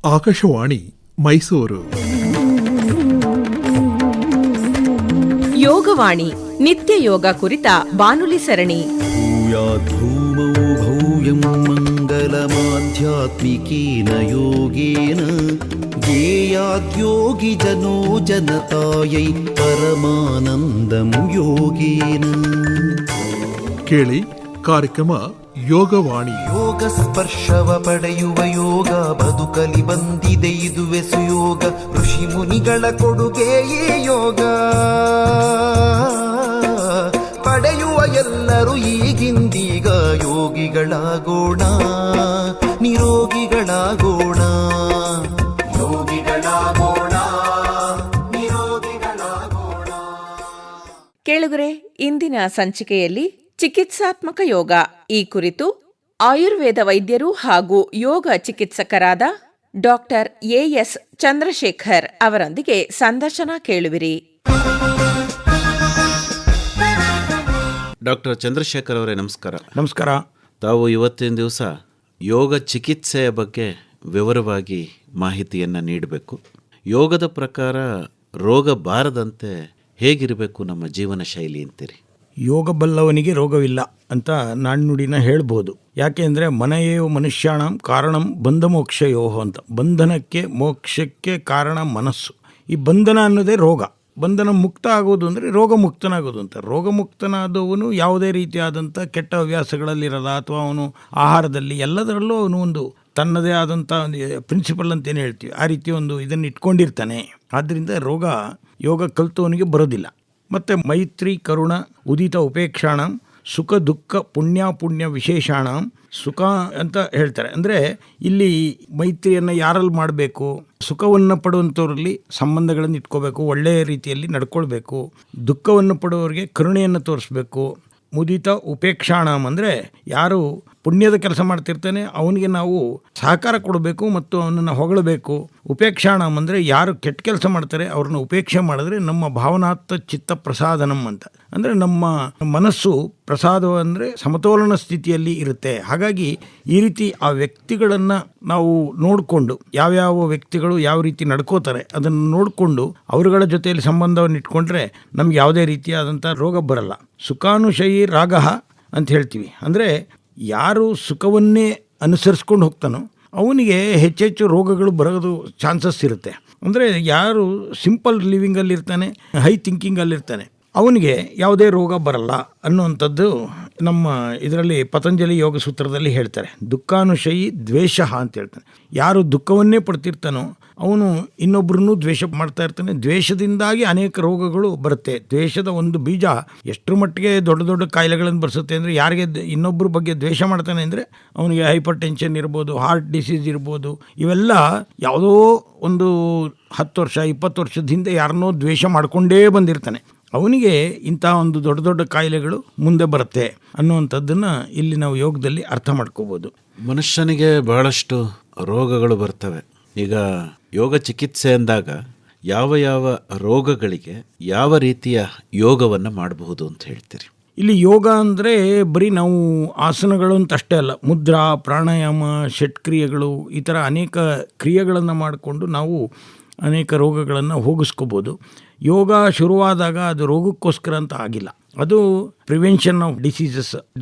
ಆಕಾಶವಾಣಿ ಮೈಸೂರು. ಯೋಗವಾಣಿ ನಿತ್ಯ ಯೋಗ ಕುರಿತ ಬಾನುಲಿ ಸರಣಿ. ಭೂಯಾದ್ಭೂಮೌ ಭವ್ಯಂ ಮಂಗಲಮಾಧ್ಯಾತ್ಮಿಕೇನ ಯೋಗೇನ ಧ್ಯೇಯಾದ್ಯೋಗಿ ಜನೋ ಜನತಾಯೈ ಪರಮಾನಂದಂ ಯೋಗೇನ. ಕೇಳಿ ಕಾರ್ಯಕ್ರಮ ಯೋಗವಾಣಿ. ಯೋಗ ಸ್ಪರ್ಶವ ಪಡೆಯುವ ಯೋಗ ಬದುಕಲಿ ಬಂದಿದೆ ಇದುವೆ ಸುಯೋಗ. ಋಷಿ ಮುನಿಗಳ ಕೊಡುಗೆಯೇ ಯೋಗ ಪಡೆಯುವ ಎಲ್ಲರೂ ಈಗಿಂದೀಗ ಯೋಗಿಗಳಾಗೋಣ, ನಿರೋಗಿಗಳಾಗೋಣ. ಯೋಗಿಗಳಾಗೋಣ, ನಿರೋಗಿಗಳಾಗೋಣ. ಕೇಳುಗರೆ, ಇಂದಿನ ಸಂಚಿಕೆಯಲ್ಲಿ ಚಿಕಿತ್ಸಾತ್ಮಕ ಯೋಗ ಈ ಕುರಿತು ಆಯುರ್ವೇದ ವೈದ್ಯರು ಹಾಗೂ ಯೋಗ ಚಿಕಿತ್ಸಕರಾದ ಡಾಕ್ಟರ್ ಎಎಸ್ ಚಂದ್ರಶೇಖರ್ ಅವರೊಂದಿಗೆ ಸಂದರ್ಶನ ಕೇಳುವಿರಿ. ಡಾಕ್ಟರ್ ಚಂದ್ರಶೇಖರ್ ಅವರೇ, ನಮಸ್ಕಾರ. ನಮಸ್ಕಾರ. ತಾವು ಇವತ್ತಿನ ದಿವಸ ಯೋಗ ಚಿಕಿತ್ಸೆಯ ಬಗ್ಗೆ ವಿವರವಾಗಿ ಮಾಹಿತಿಯನ್ನು ನೀಡಬೇಕು. ಯೋಗದ ಪ್ರಕಾರ ರೋಗ ಬಾರದಂತೆ ಹೇಗಿರಬೇಕು ನಮ್ಮ ಜೀವನ ಶೈಲಿ ಅಂತೀರಿ? ಯೋಗ ಬಲ್ಲವನಿಗೆ ರೋಗವಿಲ್ಲ ಅಂತ ನಾಣ್ಣುಡಿನ ಹೇಳ್ಬೋದು. ಯಾಕೆ ಅಂದರೆ ಮನಯೇವ ಮನುಷ್ಯಾಣಂ ಕಾರಣಂ ಬಂಧ ಮೋಕ್ಷಯೋಹ ಅಂತ. ಬಂಧನಕ್ಕೆ ಮೋಕ್ಷಕ್ಕೆ ಕಾರಣ ಮನಸ್ಸು. ಈ ಬಂಧನ ಅನ್ನೋದೇ ರೋಗ. ಬಂಧನ ಮುಕ್ತ ಆಗೋದು ಅಂದರೆ ರೋಗ ಮುಕ್ತನಾಗೋದು ಅಂತ. ರೋಗ ಮುಕ್ತನಾದವನು ಯಾವುದೇ ರೀತಿಯಾದಂಥ ಕೆಟ್ಟ ಹವ್ಯಾಸಗಳಲ್ಲಿರಲ್ಲ, ಅಥವಾ ಅವನು ಆಹಾರದಲ್ಲಿ ಎಲ್ಲದರಲ್ಲೂ ಅವನು ಒಂದು ತನ್ನದೇ ಆದಂಥ ಒಂದು ಪ್ರಿನ್ಸಿಪಲ್ ಅಂತೇನು ಹೇಳ್ತೀವಿ, ಆ ರೀತಿ ಒಂದು ಇದನ್ನು ಇಟ್ಕೊಂಡಿರ್ತಾನೆ. ಆದ್ದರಿಂದ ಯೋಗ ಕಲಿತವನಿಗೆ ಬರೋದಿಲ್ಲ. ಮತ್ತು ಮೈತ್ರಿ ಕರುಣ ಉದಿತ ಉಪೇಕ್ಷಾಣ ಸುಖ ದುಃಖ ಪುಣ್ಯ ವಿಶೇಷಾಣ ಸುಖ ಅಂತ ಹೇಳ್ತಾರೆ. ಅಂದರೆ ಇಲ್ಲಿ ಮೈತ್ರಿಯನ್ನು ಯಾರಲ್ಲಿ ಮಾಡಬೇಕು, ಸುಖವನ್ನು ಪಡುವಂಥವ್ರಲ್ಲಿ ಸಂಬಂಧಗಳನ್ನು ಇಟ್ಕೋಬೇಕು, ಒಳ್ಳೆಯ ರೀತಿಯಲ್ಲಿ ನಡ್ಕೊಳ್ಬೇಕು. ದುಃಖವನ್ನು ಪಡುವವರಿಗೆ ಕರುಣೆಯನ್ನು ತೋರಿಸ್ಬೇಕು. ಮುದಿತ ಉಪೇಕ್ಷಾಣ ಅಂದರೆ ಯಾರು ಪುಣ್ಯದ ಕೆಲಸ ಮಾಡ್ತಿರ್ತಾನೆ ಅವನಿಗೆ ನಾವು ಸಹಕಾರ ಕೊಡಬೇಕು ಮತ್ತು ಅವನನ್ನು ಹೊಗಳಬೇಕು. ಉಪೇಕ್ಷಾಣ ಅಂದರೆ ಯಾರು ಕೆಟ್ಟ ಕೆಲಸ ಮಾಡ್ತಾರೆ ಅವ್ರನ್ನ ಉಪೇಕ್ಷೆ ಮಾಡಿದ್ರೆ ನಮ್ಮ ಭಾವನಾತ್ಮ ಚಿತ್ತ ಪ್ರಸಾದನಂ ಅಂತ. ಅಂದರೆ ನಮ್ಮ ಮನಸ್ಸು ಪ್ರಸಾದ ಅಂದರೆ ಸಮತೋಲನ ಸ್ಥಿತಿಯಲ್ಲಿ ಇರುತ್ತೆ. ಹಾಗಾಗಿ ಈ ರೀತಿ ಆ ವ್ಯಕ್ತಿಗಳನ್ನು ನಾವು ನೋಡಿಕೊಂಡು, ಯಾವ್ಯಾವ ವ್ಯಕ್ತಿಗಳು ಯಾವ ರೀತಿ ನಡ್ಕೋತಾರೆ ಅದನ್ನು ನೋಡಿಕೊಂಡು ಅವರುಗಳ ಜೊತೆಯಲ್ಲಿ ಸಂಬಂಧವನ್ನು ಇಟ್ಕೊಂಡ್ರೆ ನಮ್ಗೆ ಯಾವುದೇ ರೀತಿಯಾದಂಥ ರೋಗ ಬರಲ್ಲ. ಸುಖಾನುಶಯಿ ರಾಗ ಅಂತ ಹೇಳ್ತೀವಿ. ಅಂದರೆ ಯಾರು ಸುಖವನ್ನೇ ಅನುಸರಿಸ್ಕೊಂಡು ಹೋಗ್ತಾನೋ ಅವನಿಗೆ ಹೆಚ್ಚೆಚ್ಚು ರೋಗಗಳು ಬರೋದು ಚಾನ್ಸಸ್ ಇರುತ್ತೆ. ಅಂದರೆ ಯಾರು ಸಿಂಪಲ್ ಲಿವಿಂಗಲ್ಲಿರ್ತಾನೆ, ಹೈ ಥಿಂಕಿಂಗಲ್ಲಿರ್ತಾನೆ, ಅವನಿಗೆ ಯಾವುದೇ ರೋಗ ಬರಲ್ಲ ಅನ್ನುವಂಥದ್ದು ನಮ್ಮ ಇದರಲ್ಲಿ ಪತಂಜಲಿ ಯೋಗ ಸೂತ್ರದಲ್ಲಿ ಹೇಳ್ತಾರೆ. ದುಃಖಾನುಶಯಿ ದ್ವೇಷ ಅಂತ ಹೇಳ್ತಾನೆ. ಯಾರು ದುಃಖವನ್ನೇ ಪಡ್ತಿರ್ತಾನೋ ಅವನು ಇನ್ನೊಬ್ಬರನ್ನು ದ್ವೇಷ ಮಾಡ್ತಾ ಇರ್ತಾನೆ. ದ್ವೇಷದಿಂದಾಗಿ ಅನೇಕ ರೋಗಗಳು ಬರುತ್ತೆ. ದ್ವೇಷದ ಒಂದು ಬೀಜ ಎಷ್ಟರ ಮಟ್ಟಿಗೆ ದೊಡ್ಡ ದೊಡ್ಡ ಕಾಯಿಲೆಗಳನ್ನು ಬರೆಸುತ್ತೆ ಅಂದರೆ, ಯಾರಿಗೆ ಇನ್ನೊಬ್ಬರ ಬಗ್ಗೆ ದ್ವೇಷ ಮಾಡ್ತಾನೆ ಅಂದರೆ ಅವನಿಗೆ ಹೈಪರ್ ಟೆನ್ಷನ್ ಇರ್ಬೋದು, ಹಾರ್ಟ್ ಡಿಸೀಸ್ ಇರ್ಬೋದು. ಇವೆಲ್ಲ ಯಾವುದೋ ಒಂದು 10 ವರ್ಷ 20 ವರ್ಷದ ಹಿಂದೆ ಯಾರನ್ನೋ ದ್ವೇಷ ಮಾಡಿಕೊಂಡೇ ಬಂದಿರ್ತಾನೆ. ಅವನಿಗೆ ಇಂಥ ಒಂದು ದೊಡ್ಡ ದೊಡ್ಡ ಕಾಯಿಲೆಗಳು ಮುಂದೆ ಬರುತ್ತೆ ಅನ್ನುವಂಥದ್ದನ್ನು ಇಲ್ಲಿ ನಾವು ಯೋಗದಲ್ಲಿ ಅರ್ಥ ಮಾಡ್ಕೋಬೋದು. ಮನುಷ್ಯನಿಗೆ ಬಹಳಷ್ಟು ರೋಗಗಳು ಬರ್ತವೆ. ಈಗ ಯೋಗ ಚಿಕಿತ್ಸೆ ಅಂದಾಗ ಯಾವ ರೋಗಗಳಿಗೆ ಯಾವ ರೀತಿಯ ಯೋಗವನ್ನು ಮಾಡಬಹುದು ಅಂತ ಹೇಳ್ತೀರಿ? ಇಲ್ಲಿ ಯೋಗ ಅಂದರೆ ಬರೀ ನಾವು ಆಸನಗಳು ಅಂತ ಅಷ್ಟೇ ಅಲ್ಲ, ಮುದ್ರಾ, ಪ್ರಾಣಾಯಾಮ, ಷಟ್ಕ್ರಿಯೆಗಳು, ಈ ಥರ ಅನೇಕ ಕ್ರಿಯೆಗಳನ್ನು ಮಾಡಿಕೊಂಡು ನಾವು ಅನೇಕ ರೋಗಗಳನ್ನು ಹೋಗಿಸ್ಕೋಬೋದು. ಯೋಗ ಶುರುವಾದಾಗ ಅದು ರೋಗಕ್ಕೋಸ್ಕರ ಅಂತ ಆಗಿಲ್ಲ, ಅದು ಪ್ರಿವೆನ್ಷನ್ ಆಫ್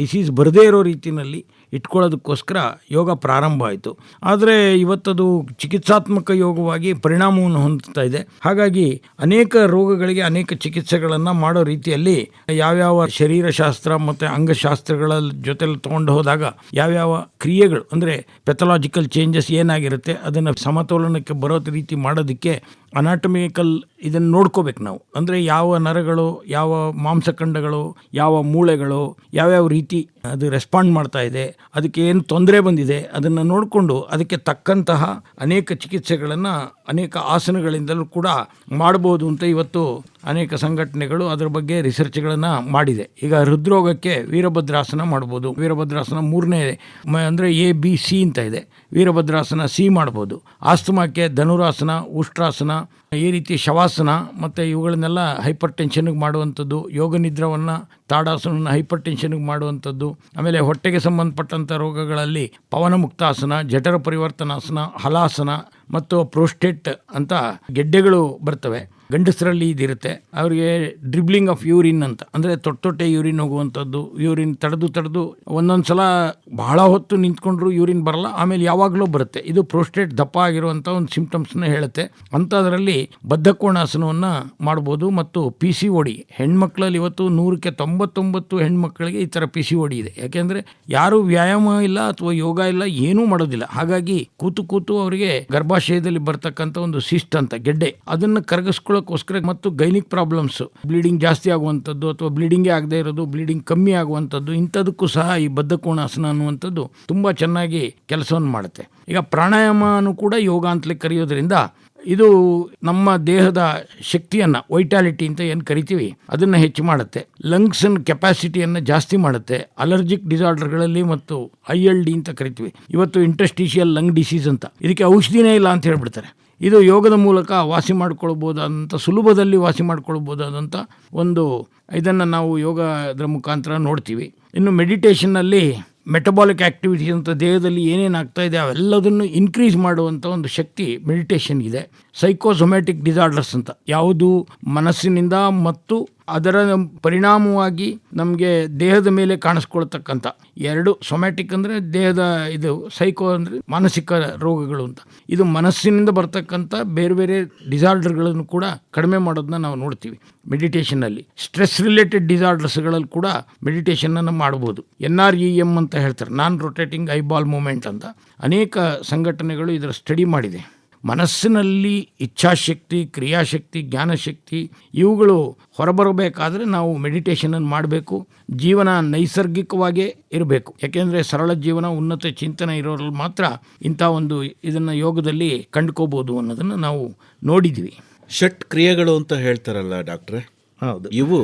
ಡಿಸೀಸ್ ಬರದೇ ಇರೋ ರೀತಿಯಲ್ಲಿ ಇಟ್ಕೊಳ್ಳೋದಕ್ಕೋಸ್ಕರ ಯೋಗ ಪ್ರಾರಂಭ ಆಯಿತು. ಆದರೆ ಇವತ್ತದು ಚಿಕಿತ್ಸಾತ್ಮಕ ಯೋಗವಾಗಿ ಪರಿಣಾಮವನ್ನು ಹೊಂದುತ್ತಾ ಇದೆ. ಹಾಗಾಗಿ ಅನೇಕ ರೋಗಗಳಿಗೆ ಅನೇಕ ಚಿಕಿತ್ಸೆಗಳನ್ನು ಮಾಡೋ ರೀತಿಯಲ್ಲಿ ಯಾವ್ಯಾವ ಶರೀರಶಾಸ್ತ್ರ ಮತ್ತು ಅಂಗಶಾಸ್ತ್ರಗಳ ಜೊತೆಲಿ ತೊಗೊಂಡು ಹೋದಾಗ ಯಾವ್ಯಾವ ಕ್ರಿಯೆಗಳು ಅಂದರೆ ಪೆಥಾಲಜಿಕಲ್ ಚೇಂಜಸ್ ಏನಾಗಿರುತ್ತೆ ಅದನ್ನು ಸಮತೋಲನಕ್ಕೆ ಬರೋ ರೀತಿ ಮಾಡೋದಕ್ಕೆ ಅನಾಟಮಿಕಲ್ ಇದನ್ನು ನೋಡ್ಕೋಬೇಕು ನಾವು. ಅಂದರೆ ಯಾವ ನರಗಳು, ಯಾವ ಮಾಂಸಖಂಡಗಳು, ಯಾವ ಮೂಳೆಗಳು ಯಾವ್ಯಾವ ರೀತಿ ಅದು ರೆಸ್ಪಾಂಡ್ ಮಾಡ್ತಾ ಇದೆ, ಅದಕ್ಕೆ ಏನು ತೊಂದರೆ ಬಂದಿದೆ ಅದನ್ನು ನೋಡಿಕೊಂಡು ಅದಕ್ಕೆ ತಕ್ಕಂತಹ ಅನೇಕ ಚಿಕಿತ್ಸೆಗಳನ್ನು ಅನೇಕ ಆಸನಗಳಿಂದಲೂ ಕೂಡ ಮಾಡ್ಬೋದು ಅಂತ ಇವತ್ತು ಅನೇಕ ಸಂಘಟನೆಗಳು ಅದರ ಬಗ್ಗೆ ರಿಸರ್ಚ್ಗಳನ್ನು ಮಾಡಿದೆ. ಈಗ ಹೃದ್ರೋಗಕ್ಕೆ ವೀರಭದ್ರಾಸನ ಮಾಡ್ಬೋದು. ವೀರಭದ್ರಾಸನ 3ನೇ ಅಂದರೆ ABC ಅಂತ ಇದೆ. ವೀರಭದ್ರಾಸನ C ಮಾಡ್ಬೋದು. ಆಸ್ತಮಾಕ್ಕೆ ಧನುರಾಸನ, ಉಷ್ಟ್ರಾಸನ, ಈ ರೀತಿ ಶವಾಸನ ಮತ್ತು ಇವುಗಳನ್ನೆಲ್ಲ ಹೈಪರ್ ಟೆನ್ಷನ್ಗೆ ಮಾಡುವಂಥದ್ದು. ಯೋಗ ನಿದ್ರವನ್ನು, ತಾಡಾಸನವನ್ನು ಹೈಪರ್ ಟೆನ್ಷನ್ಗೆ ಮಾಡುವಂಥದ್ದು. ಆಮೇಲೆ ಹೊಟ್ಟೆಗೆ ಸಂಬಂಧಪಟ್ಟಂಥ ರೋಗಗಳಲ್ಲಿ ಪವನ ಮುಕ್ತಾಸನ, ಜಠರ ಪರಿವರ್ತನಾಸನ, ಹಲಾಸನ ಮತ್ತು ಪ್ರೋಸ್ಟೇಟ್ ಅಂತ ಗೆಡ್ಡೆಗಳು ಬರ್ತವೆ. ಗಂಡಸರಲ್ಲಿ ಇದಿರುತ್ತೆ. ಅವರಿಗೆ ಡ್ರಿಬ್ಲಿಂಗ್ ಆಫ್ ಯೂರಿನ್ ಅಂತ, ಅಂದರೆ ತೊಟ್ಟೆ ಯೂರಿನ್ ಹೋಗುವಂಥದ್ದು, ಯೂರಿನ್ ತಡೆದು ಒಂದೊಂದು ಸಲ ಬಹಳ ಹೊತ್ತು ನಿಂತ್ಕೊಂಡ್ರು ಯೂರಿನ್ ಬರಲ್ಲ, ಆಮೇಲೆ ಯಾವಾಗಲೂ ಬರುತ್ತೆ. ಇದು ಪ್ರೋಸ್ಟೇಟ್ ದಪ್ಪ ಆಗಿರುವಂಥ ಒಂದು ಸಿಂಪ್ಟಮ್ಸ್ನ ಹೇಳುತ್ತೆ. ಅಂಥದ್ರಲ್ಲಿ ಬದ್ಧಕೋಣಾಸನವನ್ನು ಮಾಡ್ಬೋದು. ಮತ್ತು PCOD ಹೆಣ್ಮಕ್ಳಲ್ಲಿ ಇವತ್ತು 100ಕ್ಕೆ 99 ಹೆಣ್ಮಕ್ಳಿಗೆ ಈ ಥರ PCOD ಇದೆ. ಯಾಕೆಂದರೆ ಯಾರು ವ್ಯಾಯಾಮ ಇಲ್ಲ ಅಥವಾ ಯೋಗ ಇಲ್ಲ, ಏನೂ ಮಾಡೋದಿಲ್ಲ. ಹಾಗಾಗಿ ಕೂತು ಅವರಿಗೆ ಗರ್ಭಾಶಯದಲ್ಲಿ ಬರ್ತಕ್ಕಂಥ ಒಂದು ಸಿಸ್ಟ್ ಅಂತ ಗೆಡ್ಡೆ, ಅದನ್ನು ಕರಗಿಸ್ಕೊಳ್ಳೋಕ್ಕೋಸ್ಕರ ಮತ್ತು ಗೈನಿಕ್ ಪ್ರಾಬ್ಲಮ್ಸ್, ಬ್ಲೀಡಿಂಗ್ ಜಾಸ್ತಿ ಆಗುವಂಥದ್ದು ಅಥವಾ ಬ್ಲೀಡಿಂಗೇ ಆಗದೆ ಇರೋದು, ಬ್ಲೀಡಿಂಗ್ ಕಮ್ಮಿ ಆಗುವಂಥದ್ದು, ಇಂಥದಕ್ಕೂ ಸಹ ಈ ಬದ್ಧಕೋಣಾಸನ ಅನ್ನುವಂಥದ್ದು ತುಂಬ ಚೆನ್ನಾಗಿ ಕೆಲಸವನ್ನು ಮಾಡುತ್ತೆ. ಈಗ ಪ್ರಾಣಾಯಾಮನೂ ಕೂಡ ಯೋಗ ಅಂತಲೇ ಕರೆಯೋದ್ರಿಂದ ಇದು ನಮ್ಮ ದೇಹದ ಶಕ್ತಿಯನ್ನು, ವೈಟಾಲಿಟಿ ಅಂತ ಏನು ಕರಿತೀವಿ, ಅದನ್ನು ಹೆಚ್ಚು ಮಾಡುತ್ತೆ. ಲಂಗ್ಸನ್ನ ಕೆಪಾಸಿಟಿಯನ್ನು ಜಾಸ್ತಿ ಮಾಡುತ್ತೆ. ಅಲರ್ಜಿಕ್ ಡಿಸಾರ್ಡರ್ಗಳಲ್ಲಿ ಮತ್ತು ILD ಅಂತ ಕರಿತೀವಿ, ಇವತ್ತು ಇಂಟರ್ಸ್ಟಿಷಿಯಲ್ ಲಂಗ್ ಡಿಸೀಸ್ ಅಂತ, ಇದಕ್ಕೆ ಔಷಧಿನೇ ಇಲ್ಲ ಅಂತ ಹೇಳ್ಬಿಡ್ತಾರೆ. ಇದು ಯೋಗದ ಮೂಲಕ ವಾಸಿ ಮಾಡ್ಕೊಳ್ಬೋದಾದಂಥ, ಸುಲಭದಲ್ಲಿ ವಾಸಿ ಮಾಡ್ಕೊಳ್ಬೋದಾದಂಥ ಒಂದು ಇದನ್ನು ನಾವು ಯೋಗದ ಮುಖಾಂತರ ನೋಡ್ತೀವಿ. ಇನ್ನು ಮೆಡಿಟೇಷನ್ನಲ್ಲಿ ಮೆಟಬಾಲಿಕ್ ಆ್ಯಕ್ಟಿವಿಟಿ ಅಂತ ದೇಹದಲ್ಲಿ ಏನೇನು ಆಗ್ತಾ ಇದೆ ಅವೆಲ್ಲದನ್ನು ಇನ್ಕ್ರೀಸ್ ಮಾಡುವಂಥ ಒಂದು ಶಕ್ತಿ ಮೆಡಿಟೇಷನ್ ಇದೆ. ಸೈಕೋಸೊಮ್ಯಾಟಿಕ್ ಡಿಸಾರ್ಡರ್ಸ್ ಅಂತ, ಯಾವುದು ಮನಸ್ಸಿನಿಂದ ಮತ್ತು ಅದರ ಪರಿಣಾಮವಾಗಿ ನಮಗೆ ದೇಹದ ಮೇಲೆ ಕಾಣಿಸ್ಕೊಳ್ತಕ್ಕಂಥ ಎರಡು, ಸೊಮ್ಯಾಟಿಕ್ ಅಂದರೆ ದೇಹದ ಇದು, ಸೈಕೋ ಅಂದರೆ ಮಾನಸಿಕ ರೋಗಗಳು ಅಂತ. ಇದು ಮನಸ್ಸಿನಿಂದ ಬರ್ತಕ್ಕಂಥ ಬೇರೆ ಬೇರೆ ಡಿಸಾರ್ಡರ್ಗಳನ್ನು ಕೂಡ ಕಡಿಮೆ ಮಾಡೋದನ್ನ ನಾವು ನೋಡ್ತೀವಿ ಮೆಡಿಟೇಷನ್ನಲ್ಲಿ. ಸ್ಟ್ರೆಸ್ ರಿಲೇಟೆಡ್ ಡಿಸಾರ್ಡರ್ಸ್ಗಳಲ್ಲಿ ಕೂಡ ಮೆಡಿಟೇಷನನ್ನು ಮಾಡ್ಬೋದು. NREM ಅಂತ ಹೇಳ್ತಾರೆ, ನಾನ್ ರೊಟೇಟಿಂಗ್ ಐಬಾಲ್ ಮೂಮೆಂಟ್ ಅಂತ. ಅನೇಕ ಸಂಘಟನೆಗಳು ಇದರ ಸ್ಟಡಿ ಮಾಡಿದೆ. ಮನಸ್ಸಿನಲ್ಲಿ ಇಚ್ಛಾಶಕ್ತಿ, ಕ್ರಿಯಾಶಕ್ತಿ, ಜ್ಞಾನಶಕ್ತಿ ಇವುಗಳು ಹೊರಬರಬೇಕಾದ್ರೆ ನಾವು ಮೆಡಿಟೇಷನನ್ನು ಮಾಡಬೇಕು. ಜೀವನ ನೈಸರ್ಗಿಕವಾಗೇ ಇರಬೇಕು. ಯಾಕೆಂದರೆ ಸರಳ ಜೀವನ, ಉನ್ನತ ಚಿಂತನೆ ಇರೋರಲ್ಲಿ ಮಾತ್ರ ಇಂಥ ಒಂದು ಇದನ್ನು ಯೋಗದಲ್ಲಿ ಕಂಡುಕೋಬೋದು ಅನ್ನೋದನ್ನು ನಾವು ನೋಡಿದ್ವಿ. ಷಟ್ ಕ್ರಿಯೆಗಳು ಅಂತ ಹೇಳ್ತಾರಲ್ಲ ಡಾಕ್ಟ್ರೆ, ಹೌದು. ಇವು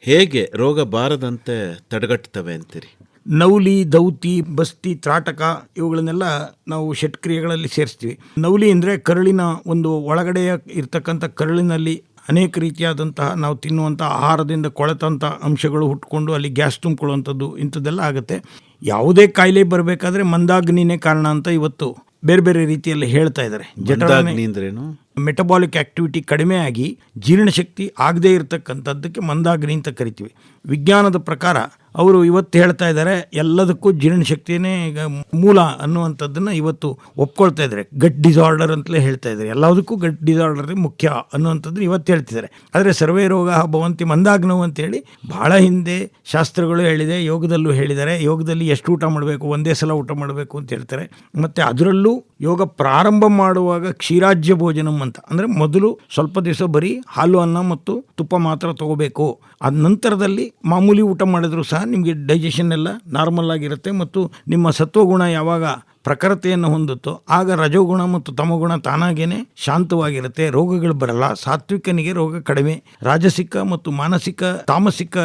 ಹೇಗೆ ರೋಗ ಬಾರದಂತೆ ತಡೆಗಟ್ಟುತ್ತವೆ ಅಂತೀರಿ? ನೌಲಿ, ದೌತಿ, ಬಸ್ತಿ, ತ್ರಾಟಕ ಇವುಗಳನ್ನೆಲ್ಲ ನಾವು ಷಟ್ಕ್ರಿಯೆಗಳಲ್ಲಿ ಸೇರಿಸ್ತೀವಿ. ನೌಲಿ ಅಂದರೆ ಕರುಳಿನ ಒಂದು ಒಳಗಡೆಯ ಇರ್ತಕ್ಕಂಥ ಕರುಳಿನಲ್ಲಿ ಅನೇಕ ರೀತಿಯಾದಂತಹ ನಾವು ತಿನ್ನುವಂಥ ಆಹಾರದಿಂದ ಕೊಳೆತಂಥ ಅಂಶಗಳು ಹುಟ್ಕೊಂಡು ಅಲ್ಲಿ ಗ್ಯಾಸ್ ತುಂಬಿಕೊಳ್ಳುವಂಥದ್ದು, ಇಂಥದ್ದೆಲ್ಲ ಆಗುತ್ತೆ. ಯಾವುದೇ ಕಾಯಿಲೆ ಬರಬೇಕಾದ್ರೆ ಮಂದಾಗ್ನಿನೇ ಕಾರಣ ಅಂತ ಇವತ್ತು ಬೇರೆ ಬೇರೆ ರೀತಿಯಲ್ಲಿ ಹೇಳ್ತಾ ಇದ್ದಾರೆ. ಮಂದಾಗ್ನಿಂದ್ರೇನು? ಮೆಟಬಾಲಿಕ್ ಆ್ಯಕ್ಟಿವಿಟಿ ಕಡಿಮೆ ಆಗಿ ಜೀರ್ಣಶಕ್ತಿ ಆಗದೇ ಇರತಕ್ಕಂಥದ್ದಕ್ಕೆ ಮಂದಾಗ್ನಿ ಅಂತ ಕರಿತೀವಿ. ವಿಜ್ಞಾನದ ಪ್ರಕಾರ ಅವರು ಇವತ್ತು ಹೇಳ್ತಾ ಇದ್ದಾರೆ ಎಲ್ಲದಕ್ಕೂ ಜೀರ್ಣಶಕ್ತಿಯೇ ಈಗ ಮೂಲ ಅನ್ನುವಂಥದ್ದನ್ನು ಇವತ್ತು ಒಪ್ಕೊಳ್ತಾ ಇದ್ದಾರೆ. ಗಟ್ ಡಿಸಾರ್ಡರ್ ಅಂತಲೇ ಹೇಳ್ತಾ ಇದ್ದಾರೆ, ಎಲ್ಲದಕ್ಕೂ ಗಟ್ ಡಿಸಾರ್ಡರ್ ಮುಖ್ಯ ಅನ್ನುವಂಥದ್ದನ್ನು ಇವತ್ತು ಹೇಳ್ತಿದ್ದಾರೆ. ಆದರೆ ಸರ್ವೇ ರೋಗ ಭವಂತಿ ಮಂದಾಗ್ನವು ಅಂತೇಳಿ ಬಹಳ ಹಿಂದೆ ಶಾಸ್ತ್ರಗಳು ಹೇಳಿದೆ, ಯೋಗದಲ್ಲೂ ಹೇಳಿದ್ದಾರೆ. ಯೋಗದಲ್ಲಿ ಎಷ್ಟು ಊಟ ಮಾಡಬೇಕು, ಒಂದೇ ಸಲ ಊಟ ಮಾಡಬೇಕು ಅಂತ ಹೇಳ್ತಾರೆ. ಮತ್ತು ಅದರಲ್ಲೂ ಯೋಗ ಪ್ರಾರಂಭ ಮಾಡುವಾಗ ಕ್ಷೀರಾಜ್ಯ ಭೋಜನಂ ಅಂತ, ಅಂದರೆ ಮೊದಲು ಸ್ವಲ್ಪ ದಿವಸ ಬರೀ ಹಾಲು, ಅನ್ನ ಮತ್ತು ತುಪ್ಪ ಮಾತ್ರ ತಗೋಬೇಕು. ಅದ ನಂತರದಲ್ಲಿ ಮಾಮೂಲಿ ಊಟ ಮಾಡಿದ್ರು ಸಹ ನಿಮಗೆ ಡೈಜೆಷನ್ ಎಲ್ಲ ನಾರ್ಮಲ್ ಆಗಿರುತ್ತೆ. ಮತ್ತು ನಿಮ್ಮ ಸತ್ವಗುಣ ಯಾವಾಗ ಪ್ರಖರತೆಯನ್ನು ಹೊಂದುತ್ತೋ ಆಗ ರಜೋಗುಣ ಮತ್ತು ತಮಗುಣ ತಾನಾಗೇನೆ ಶಾಂತವಾಗಿರುತ್ತೆ, ರೋಗಗಳು ಬರಲ್ಲ. ಸಾತ್ವಿಕನಿಗೆ ರೋಗ ಕಡಿಮೆ, ರಾಜಸಿಕ ಮತ್ತು ಮಾನಸಿಕ ತಾಮಸಿಕ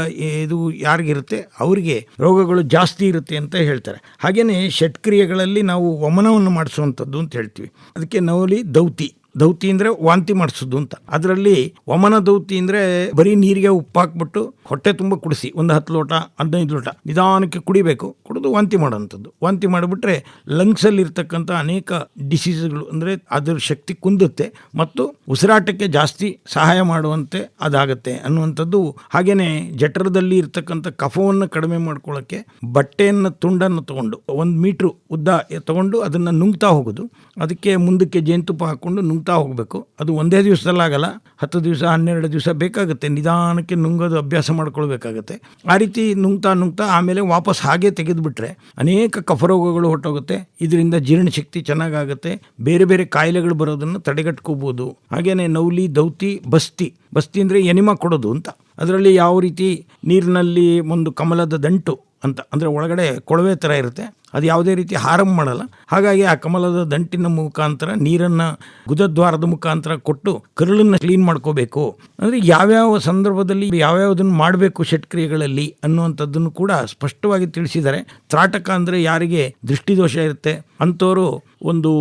ಇದು ಯಾರಿಗಿರುತ್ತೆ ಅವರಿಗೆ ರೋಗಗಳು ಜಾಸ್ತಿ ಇರುತ್ತೆ ಅಂತ ಹೇಳ್ತಾರೆ. ಹಾಗೆಯೇ ಷಟ್ಕ್ರಿಯೆಗಳಲ್ಲಿ ನಾವು ವಮನವನ್ನು ಮಾಡಿಸುವಂಥದ್ದು ಅಂತ ಹೇಳ್ತೀವಿ. ಅದಕ್ಕೆ ನವಲಿ ದೌತಿ. ದೌತಿ ಅಂದರೆ ವಾಂತಿ ಮಾಡಿಸೋದು ಅಂತ. ಅದರಲ್ಲಿ ವಮನ ದೌತಿ ಅಂದರೆ ಬರೀ ನೀರಿಗೆ ಉಪ್ಪು ಹಾಕ್ಬಿಟ್ಟು ಹೊಟ್ಟೆ ತುಂಬ ಕುಡಿಸಿ ಒಂದು 10 ಲೋಟ 15 ಲೋಟ ನಿಧಾನಕ್ಕೆ ಕುಡಿಬೇಕು, ಕುಡಿದು ವಾಂತಿ ಮಾಡೋವಂಥದ್ದು. ವಾಂತಿ ಮಾಡಿಬಿಟ್ರೆ ಲಂಗ್ಸಲ್ಲಿ ಇರ್ತಕ್ಕಂಥ ಅನೇಕ ಡಿಸೀಸ್ಗಳು ಅಂದರೆ ಅದರ ಶಕ್ತಿ ಕುಂದುತ್ತೆ ಮತ್ತು ಉಸಿರಾಟಕ್ಕೆ ಜಾಸ್ತಿ ಸಹಾಯ ಮಾಡುವಂತೆ ಅದಾಗತ್ತೆ ಅನ್ನುವಂಥದ್ದು. ಹಾಗೆಯೇ ಜಠರದಲ್ಲಿ ಇರ್ತಕ್ಕಂಥ ಕಫವನ್ನು ಕಡಿಮೆ ಮಾಡ್ಕೊಳ್ಳೋಕ್ಕೆ ಬಟ್ಟೆಯನ್ನು ತುಂಡನ್ನು ತೊಗೊಂಡು 1 ಮೀಟ್ರ್ ಉದ್ದ ತೊಗೊಂಡು ಅದನ್ನು ನುಂಗ್ತಾ ಹೋಗೋದು. ಅದಕ್ಕೆ ಮುಂದಕ್ಕೆ ಜೇನುತುಪ್ಪ ಹಾಕ್ಕೊಂಡು ನುಂಗ್ತಾ ಹೋಗಬೇಕು. ಅದು ಒಂದೇ ದಿವಸದಲ್ಲಾಗಲ್ಲ, 10 ದಿವಸ 12 ದಿವಸ ಬೇಕಾಗುತ್ತೆ. ನಿಧಾನಕ್ಕೆ ನುಂಗೋದು ಅಭ್ಯಾಸ ಮಾಡ್ಕೊಳ್ಬೇಕಾಗತ್ತೆ. ಆ ರೀತಿ ನುಂಗ್ತಾ ಆಮೇಲೆ ವಾಪಸ್ ಹಾಗೆ ತೆಗೆದುಬಿಟ್ರೆ ಅನೇಕ ಕಫರೋಗಗಳು ಹೊರಟೋಗುತ್ತೆ. ಇದರಿಂದ ಜೀರ್ಣಶಕ್ತಿ ಚೆನ್ನಾಗಾಗುತ್ತೆ, ಬೇರೆ ಬೇರೆ ಕಾಯಿಲೆಗಳು ಬರೋದನ್ನು ತಡೆಗಟ್ಕೋಬೋದು. ಹಾಗೆಯೇ ನೌಲಿ, ದೌತಿ, ಬಸ್ತಿ. ಬಸ್ತಿ ಅಂದರೆ ಎನಿಮಾ ಕೊಡೋದು ಅಂತ. ಅದರಲ್ಲಿ ಯಾವ ರೀತಿ ನೀರಿನಲ್ಲಿ ಒಂದು ಕಮಲದ ದಂಟು ಅಂತ, ಅಂದರೆ ಒಳಗಡೆ ಕೊಳವೆ ಥರ ಇರುತ್ತೆ, ಅದು ಯಾವುದೇ ರೀತಿ ಹಾರಂ ಮಾಡಲ್ಲ. ಹಾಗಾಗಿ ಆ ಕಮಲದ ದಂಟಿನ ಮುಖಾಂತರ ನೀರನ್ನು ಗುದದ್ವಾರದ ಮುಖಾಂತರ ಕೊಟ್ಟು ಕರುಳನ್ನು ಕ್ಲೀನ್ ಮಾಡ್ಕೋಬೇಕು. ಅಂದರೆ ಯಾವ್ಯಾವ ಸಂದರ್ಭದಲ್ಲಿ ಯಾವ್ಯಾವುದನ್ನು ಮಾಡಬೇಕು ಷಟ್ಕ್ರಿಯೆಗಳಲ್ಲಿ ಅನ್ನುವಂಥದ್ದನ್ನು ಕೂಡ ಸ್ಪಷ್ಟವಾಗಿ ತಿಳಿಸಿದ್ದಾರೆ. ತ್ರಾಟಕ ಅಂದರೆ ಯಾರಿಗೆ ದೃಷ್ಟಿದೋಷ ಇರುತ್ತೆ ಅಂಥವರು ಒಂದು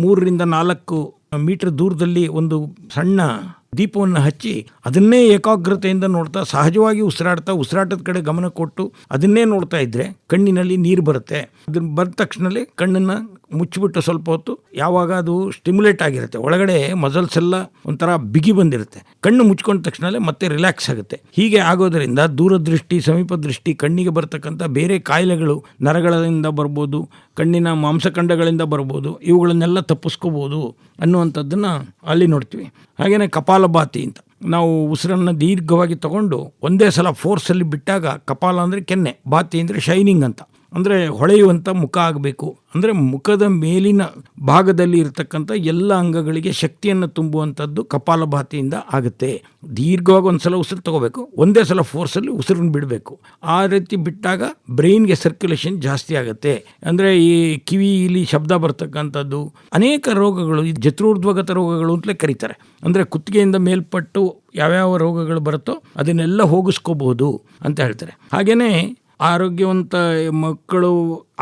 3 ರಿಂದ 4 ಮೀಟರ್ ದೂರದಲ್ಲಿ ಒಂದು ಸಣ್ಣ ದೀಪವನ್ನು ಹಚ್ಚಿ ಅದನ್ನೇ ಏಕಾಗ್ರತೆಯಿಂದ ನೋಡ್ತಾ ಸಹಜವಾಗಿ ಉಸಿರಾಟದ ಕಡೆ ಗಮನ ಕೊಟ್ಟು ಅದನ್ನೇ ನೋಡ್ತಾ ಇದ್ದರೆ ಕಣ್ಣಿನಲ್ಲಿ ನೀರು ಬರುತ್ತೆ. ಅದನ್ನು ಬಂದ ತಕ್ಷಣವೇ ಕಣ್ಣನ್ನು ಮುಚ್ಚಿಬಿಟ್ಟು ಸ್ವಲ್ಪ ಹೊತ್ತು ಯಾವಾಗ ಅದು ಸ್ಟಿಮ್ಯುಲೇಟ್ ಆಗಿರುತ್ತೆ, ಒಳಗಡೆ ಮಸಲ್ಸ್ ಎಲ್ಲ ಒಂಥರ ಬಿಗಿ ಬಂದಿರುತ್ತೆ, ಕಣ್ಣು ಮುಚ್ಕೊಂಡ ತಕ್ಷಣವೇ ಮತ್ತೆ ರಿಲ್ಯಾಕ್ಸ್ ಆಗುತ್ತೆ. ಹೀಗೆ ಆಗೋದರಿಂದ ದೂರದೃಷ್ಟಿ, ಸಮೀಪ ದೃಷ್ಟಿ, ಕಣ್ಣಿಗೆ ಬರ್ತಕ್ಕಂಥ ಬೇರೆ ಕಾಯಿಲೆಗಳು ನರಗಳಿಂದ ಬರ್ಬೋದು, ಕಣ್ಣಿನ ಮಾಂಸಖಂಡಗಳಿಂದ ಬರ್ಬೋದು, ಇವುಗಳನ್ನೆಲ್ಲ ತಪ್ಪಿಸ್ಕೋಬೋದು ಅನ್ನುವಂಥದ್ದನ್ನು ಅಲ್ಲಿ ನೋಡ್ತೀವಿ. ಹಾಗೆಯೇ ಕಪಾಲಭಾತಿ ಅಂತ, ನಾವು ಉಸಿರನ್ನು ದೀರ್ಘವಾಗಿ ತಗೊಂಡು ಒಂದೇ ಸಲ ಫೋರ್ಸಲ್ಲಿ ಬಿಟ್ಟಾಗ, ಕಪಾಲ ಅಂದರೆ ಕೆನ್ನೆ, ಭಾತಿ ಅಂದರೆ ಶೈನಿಂಗ್ ಅಂತ, ಅಂದರೆ ಹೊಳೆಯುವಂಥ ಮುಖ ಆಗಬೇಕು. ಅಂದರೆ ಮುಖದ ಮೇಲಿನ ಭಾಗದಲ್ಲಿ ಇರತಕ್ಕಂಥ ಎಲ್ಲ ಅಂಗಗಳಿಗೆ ಶಕ್ತಿಯನ್ನು ತುಂಬುವಂಥದ್ದು ಕಪಾಲಭಾತಿಯಿಂದ ಆಗುತ್ತೆ. ದೀರ್ಘವಾಗಿ ಒಂದು ಸಲ ಉಸಿರು ತಗೋಬೇಕು, ಒಂದೇ ಸಲ ಫೋರ್ಸಲ್ಲಿ ಉಸಿರನ್ನು ಬಿಡಬೇಕು. ಆ ರೀತಿ ಬಿಟ್ಟಾಗ ಬ್ರೈನ್ಗೆ ಸರ್ಕ್ಯುಲೇಷನ್ ಜಾಸ್ತಿ ಆಗುತ್ತೆ. ಅಂದರೆ ಈ ಕಿವಿಯಲ್ಲಿ ಶಬ್ದ ಬರ್ತಕ್ಕಂಥದ್ದು, ಅನೇಕ ರೋಗಗಳು, ಈ ಜತ್ರೋರ್ಧ್ವಗತ ರೋಗಗಳು ಅಂತಲೇ ಕರೀತಾರೆ. ಅಂದರೆ ಕುತ್ತಿಗೆಯಿಂದ ಮೇಲ್ಪಟ್ಟು ಯಾವ್ಯಾವ ರೋಗಗಳು ಬರುತ್ತೋ ಅದನ್ನೆಲ್ಲ ಹೋಗಿಸ್ಕೋಬಹುದು ಅಂತ ಹೇಳ್ತಾರೆ. ಹಾಗೆಯೇ ಆರೋಗ್ಯವಂತ ಮಕ್ಕಳು